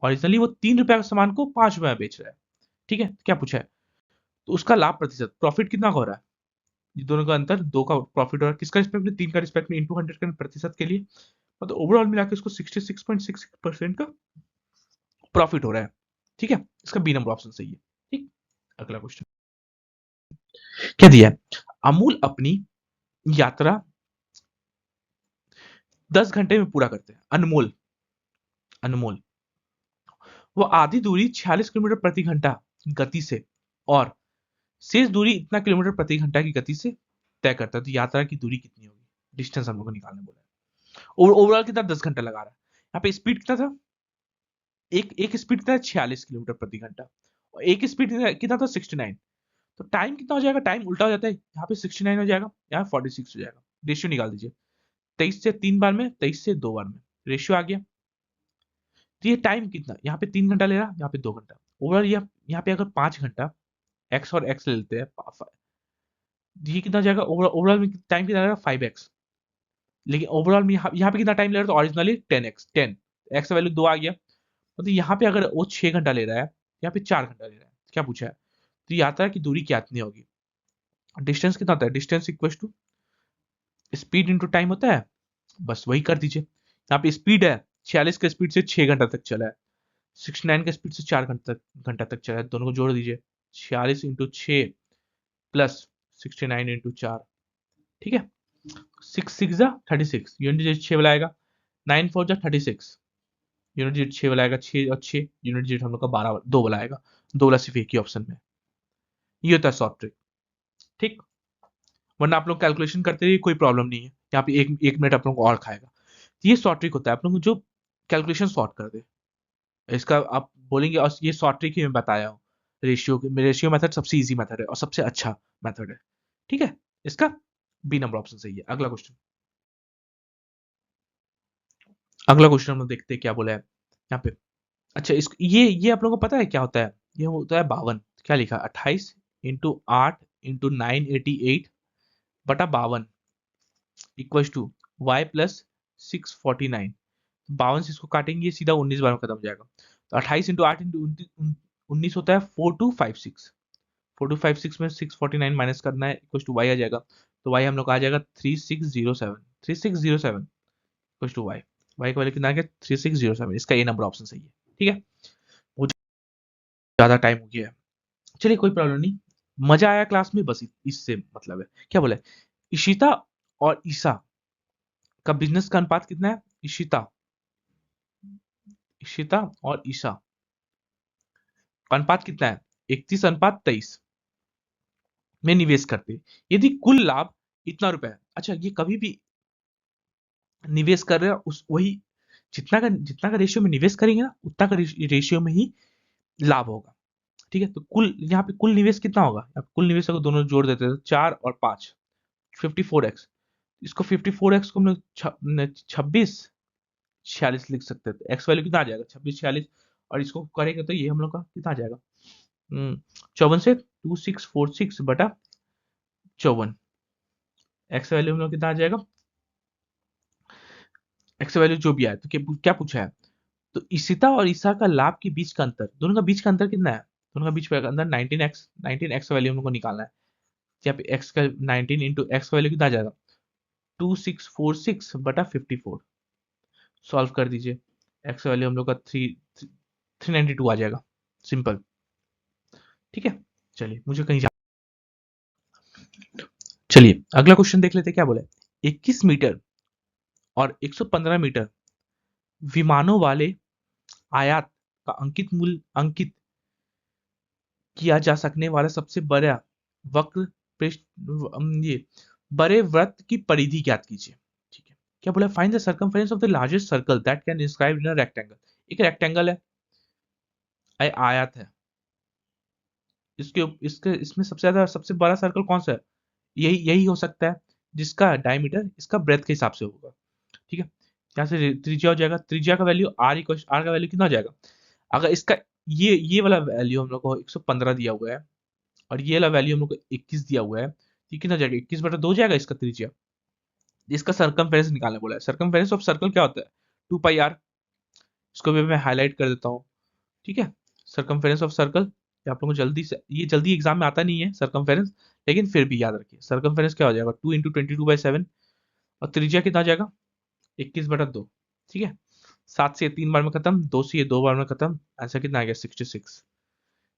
ओरिजिनली वो 3 रुपए का सामान को 5 रुपए में बेच रहा है, ठीक है, क्या पूछा है, तो उसका लाभ प्रतिशत प्रॉफिट कितना हो रहा है, ये दोनों का अंतर, दो का प्रॉफिट हो रहा है, किसका रिस्पेक्ट में 3 का रिस्पेक्ट में इंटू 100 का प्रतिशत के लिए, मतलब ओवरऑल मिला के उसको 66.66% का प्रॉफिट हो रहा है, ठीक है, इसका बी नंबर ऑप्शन सही है, ठीक। अगला क्वेश्चन क्या दिया है, अमूल अपनी यात्रा 10 घंटे में पूरा करते हैं, अनमोल अनमोल वो आधी दूरी 46 किलोमीटर प्रति घंटा गति से और शेष दूरी इतना किलोमीटर प्रति घंटा की गति से तय करता है, तो यात्रा की दूरी कितनी होगी, डिस्टेंस हम लोग को निकालने बोला है, और ओवरऑल कितना 10 घंटा लगा रहा है, यहाँ पे स्पीड कितना था, एक स्पीड कितना 46 किलोमीटर प्रति घंटा, और एक स्पीड कितना था 69, तो टाइम कितना हो जाएगा, टाइम उल्टा हो जाता है, यहाँ पे 69 हो जाएगा, यहाँ 46 हो जाएगा, रेशियो निकाल दीजिए, 23 से 3 बार में, 23 से 2 बार में, रेशियो आ गया, तो ये टाइम कितना, यहाँ पे 3 घंटा ले रहा, यहाँ पे 2 घंटा। ओवरऑल यहाँ पे अगर 5 घंटा एक्स और एक्स ले लेते हैं, ये कितना जाएगा ओवरऑल में टाइम कितना जाएगा 5x। लेकिन ओवरऑल में यहाँ पे कितना टाइम ले रहा है, तो ओरिजिनली 10x, 10 एक्स का वैल्यू 2 आ गया। मतलब यहाँ पे अगर वो 6 घंटा ले रहा है, यहाँ पे 4 घंटा ले रहा है, क्या पूछा है, तो ये आता है कि दूरी कितनी होगी। डिस्टेंस कितना होता है, distance equal to speed into time होता है, बस वही कर दीजिए। यहाँ पे स्पीड है 46 के स्पीड से 6 घंटा तक चला है, 69 के स्पीड से 4 घंटा तक चला है, दोनों को जोड़ दीजिए, 46 इंटू 6 प्लस 69 इंटू 4, ठीक है। 6 6 जा 36, यूनिट डिजिट 6 वाला आएगा, 9 4 जा 36, यूनिट डिजिट 6 वाला आएगा, 6 और 6 यूनिट डिजिट हम लोग का 12 2 वाला आएगा, 2 वाला सिर्फ एक ही ऑप्शन में। ये होता है शॉर्ट ट्रिक, ठीक। वरना आप लोग कैलकुलेशन करते रहिए, कोई प्रॉब्लम नहीं है, यहाँ पे एक मिनट आप लोग को और खाएगा। तो ये शॉर्ट ट्रिक होता है आप लोग जो कैलकुलेशन शॉर्ट कर दे, इसका आप बोलेंगे, और ये शॉर्ट ट्रिक ही मैं बताया हूँ। रेशियो मेथड सबसे इजी मेथड है और सबसे अच्छा मेथड है, ठीक है। इसका बी नंबर ऑप्शन सही है। अगला क्वेश्चन, अगला क्वेश्चन हम लोग देखते हैं क्या बोला है यहाँ पे। अच्छा, इस ये आप लोगों को पता है क्या होता है, ये होता है 52। क्या लिखा, 28 इंटू 8 इंटू 988 बटा 52 इक्वल टू वाई प्लस 649। 52 से इसको काटेंगे, सीधा 19 बार में खत्म हो जाएगा। तो 28 इंटू 8 इंटू 19 होता है 4256। 4256 में 649 माइनस करना है, इक्वल टू वाई आ जाएगा। तो वाई हम लोग का आ जाएगा 3607, 3607 इक्वल टू वाई। वाई का वैल्यू कितना आ गया 3607। इसका ए नंबर ऑप्शन सही है, ठीक है। बहुत ज्यादा टाइम हो गया है, चलिए कोई प्रॉब्लम नहीं। मजा आया क्लास में, बस इससे मतलब है। क्या बोले, इशिता और ईसा का बिजनेस का अनुपात कितना है, इशिता इशिता और ईसा का अनुपात कितना है, 31:23 में निवेश करते हैं। यदि कुल लाभ इतना रुपया है, अच्छा ये कभी भी निवेश कर रहे हैं उस वही जितना का रेशियो में निवेश करेंगे ना, उतना का रेशियो में ही लाभ होगा, ठीक है। तो कुल यहाँ पे कुल निवेश कितना होगा, यहाँ पे कुल निवेश अगर दोनों जोड़ देते हैं तो 4 और 5 54x। इसको 54x को हम लोग 26 46 लिख सकते हैं, तो एक्स वैल्यू कितना आ जाएगा 26 46। और इसको करेंगे तो ये हम लोग का कितना आ जाएगा, 54 से 2646 बटा 54। एक्स वैल्यू हम लोग कितना आ जाएगा, एक्स वैल्यू जो भी आया, तो क्या पूछा है, तो इशिता और ईसा का लाभ के बीच का अंतर, दोनों का बीच का अंतर कितना है, दोनों का बीच का अंतर 19x। 19x वैल्यू हम लोग को निकालना है। यहाँ पे x का 19 इंटू एक्स वैल्यू कितना आ जाएगा 2646 बटा 54। सॉल्व कर दीजिए, एक्स वैल्यू हम लोग का 392 आ जाएगा, सिंपल, ठीक है। चलिए मुझे कहीं चलिए अगला क्वेश्चन देख लेते हैं क्या बोले। 21 मीटर और 115 मीटर विमानों वाले आयात का अंकित किया जा सकने वाला सबसे बड़ा वक्र पृष्ठ, ये बड़े वृत्त की परिधि ज्ञात कीजिए, ठीक है। क्या बोला, find the circumference of the largest circle that can inscribe in a rectangle. एक रेक्टेंगल है, आयत है, इसके इसमें सबसे बड़ा सर्कल कौन सा है, यही यही हो सकता है जिसका डायमीटर इसका ब्रेथ के हिसाब से होगा, ठीक है। यहाँ से त्रिज्या हो जाएगा, त्रिज्या का वैल्यू आर का वैल्यू कितना हो जाएगा, अगर इसका ये वाला वैल्यू हम लोग को 115 दिया हुआ है और ये वाला वैल्यू हम लोग को 21 दिया हुआ है, ये कितना जाएगा 21 बटा 2 जाएगा इसका त्रिज्या। इसका सरकमफेरेंस निकालने बोला है। सरकमफेरेंस ऑफ सर्कल क्या होता है 2 पाई आर। इसको भी मैं हाईलाइट कर देता हूँ, ठीक है। सरकमफेरेंस ऑफ सर्कल, आप लोगों को जल्दी एग्जाम में आता नहीं है सरकमफेरेंस, लेकिन फिर भी याद रखिए सरकमफेरेंस क्या हो जाएगा 2 इंटू 22/7 और त्रिज्या कितना आ जाएगा 21/2, ठीक है। 7 से ये 3 बार में खत्म, 2 से ये 2 बार में खत्म, आंसर कितना आ गया 66।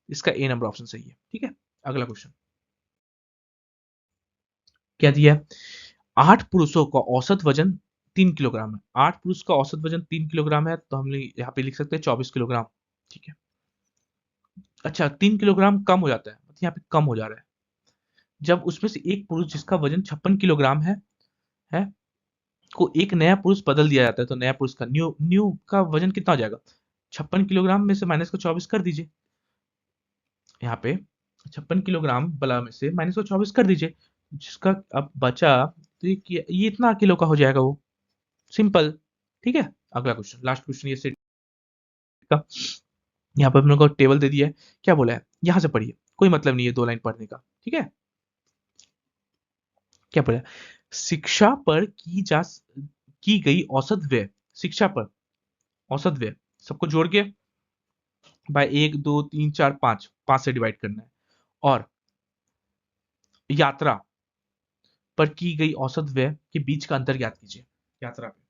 इसका ए नंबर ऑप्शन सही है, ठीक है। अगला क्वेश्चन क्या दिया है, 8 पुरुषों का औसत वजन 3 किलोग्राम है। 8 पुरुष का औसत वजन 3 किलोग्राम है, तो हम यहाँ पे लिख सकते हैं 24 किलोग्राम, ठीक है। अच्छा 3 किलोग्राम कम हो जाता है, मतलब यहाँ पे कम हो जा रहा है जब उसमें से एक पुरुष जिसका वजन 56 किलोग्राम है को एक नया पुरुष बदल दिया जाता है, तो नया पुरुष का न्यू न्यू का वजन कितना हो जाएगा 56 किलोग्राम में से माइनस को 24 कर दीजिए, यहाँ पे 56 किलोग्राम बला में से माइनस को 24 कर दीजिए, जिसका अब बचा तो ये इतना किलो का हो जाएगा वो, सिंपल, ठीक है। अगला क्वेश्चन, लास्ट क्वेश्चन ये का। यहाँ पर हम लोग को टेबल दे दिया है, क्या बोला है, यहाँ से पढ़िए, कोई मतलब नहीं है 2 लाइन पढ़ने का, ठीक है। क्या बोला, शिक्षा पर की गई औसत व्यय, शिक्षा पर औसत व्यय सबको जोड़ के बाय 1 2 3 4 5 5 से डिवाइड करना है, और यात्रा पर की गई औसत व्यय के बीच का अंतर ज्ञात कीजिए, यात्रा पे,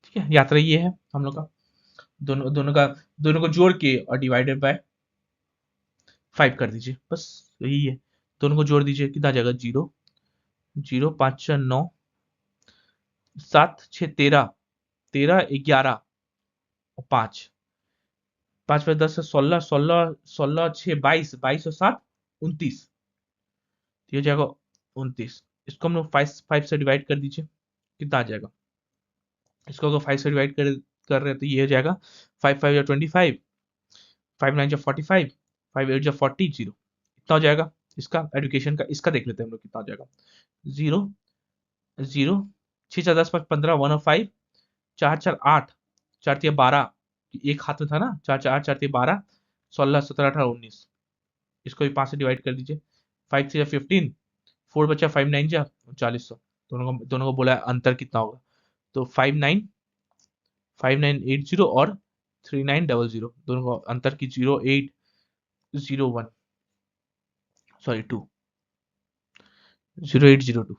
ठीक है। यात्रा ये है हम लोग का, दोनों को जोड़ के और डिवाइडेड बाय 5 कर दीजिए, बस यही है। दोनों को जोड़ दीजिए, कितना आ जाएगा, 0 0 5 4 9 7 6 13 13 11 और 5 5 5 10 16 16 16 6 22 22 और 7 29, तो ये हो जाएगा 29। इसको हम लोग 5 से डिवाइड कर दीजिए, कितना आ जाएगा, इसको अगर 5 से डिवाइड कर रहे हैं तो ये हो जाएगा 5 5 या 25, 5 9 या 45, 5 8 या 40, 0, इतना हो जाएगा। इसका एडुकेशन का इसका देख लेते हैं हम लोग, कितना हो जाएगा, 0 0 6 4 10 5 15 1 और 5 4 4 8 4 3 12, एक हाथ में था ना, 4 4 8 4 3 12 16 17 18 19, इसको भी 5 से डिवाइड कर दीजिए, 5 3 15, 4 बचा, 5 9 जा 40, दोनों को बोला है अंतर कितना होगा, तो 5980 और 3900, दोनों को अंतर की 0801, सॉरी 2 0802,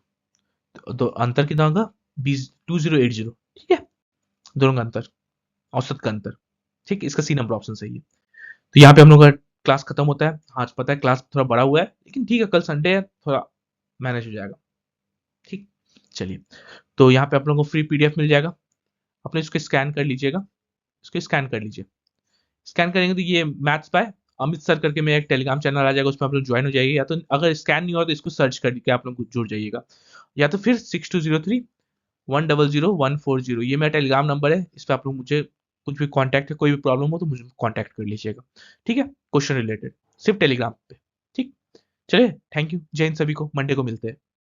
तो अंतर कितना होगा, 20 ठीक है, दोनों का अंतर, औसत का अंतर, ठीक है। इसका सी नंबर ऑप्शन सही है। तो यहाँ पे हम लोग का क्लास खत्म होता है। आज पता है क्लास थोड़ा बड़ा हुआ है, लेकिन ठीक है, कल संडे है, थोड़ा मैनेज हो जाएगा, ठीक। चलिए, तो यहाँ पे आप लोगों को फ्री पीडीएफ मिल जाएगा, अपने इसको स्कैन कर लीजिएगा, इसको स्कैन कर लीजिए। स्कैन करेंगे तो ये मैथ्स बाय अमित सर करके मेरा एक टेलीग्राम चैनल आ जाएगा, उसमें आप लोग ज्वाइन हो जाइए, या तो अगर स्कैन नहीं हो तो इसको सर्च करके आप लोग जुड़ जाइएगा, या तो फिर 6203 100 140, ये मेरा टेलीग्राम नंबर है, इस पर आप लोग मुझे कुछ भी कॉन्टैक्ट है, कोई भी प्रॉब्लम हो तो मुझे कॉन्टैक्ट कर लीजिएगा, ठीक है, क्वेश्चन रिलेटेड, सिर्फ टेलीग्राम पे, ठीक। चलिए, थैंक यू, जय हिंद, सभी को मंडे को मिलते हैं।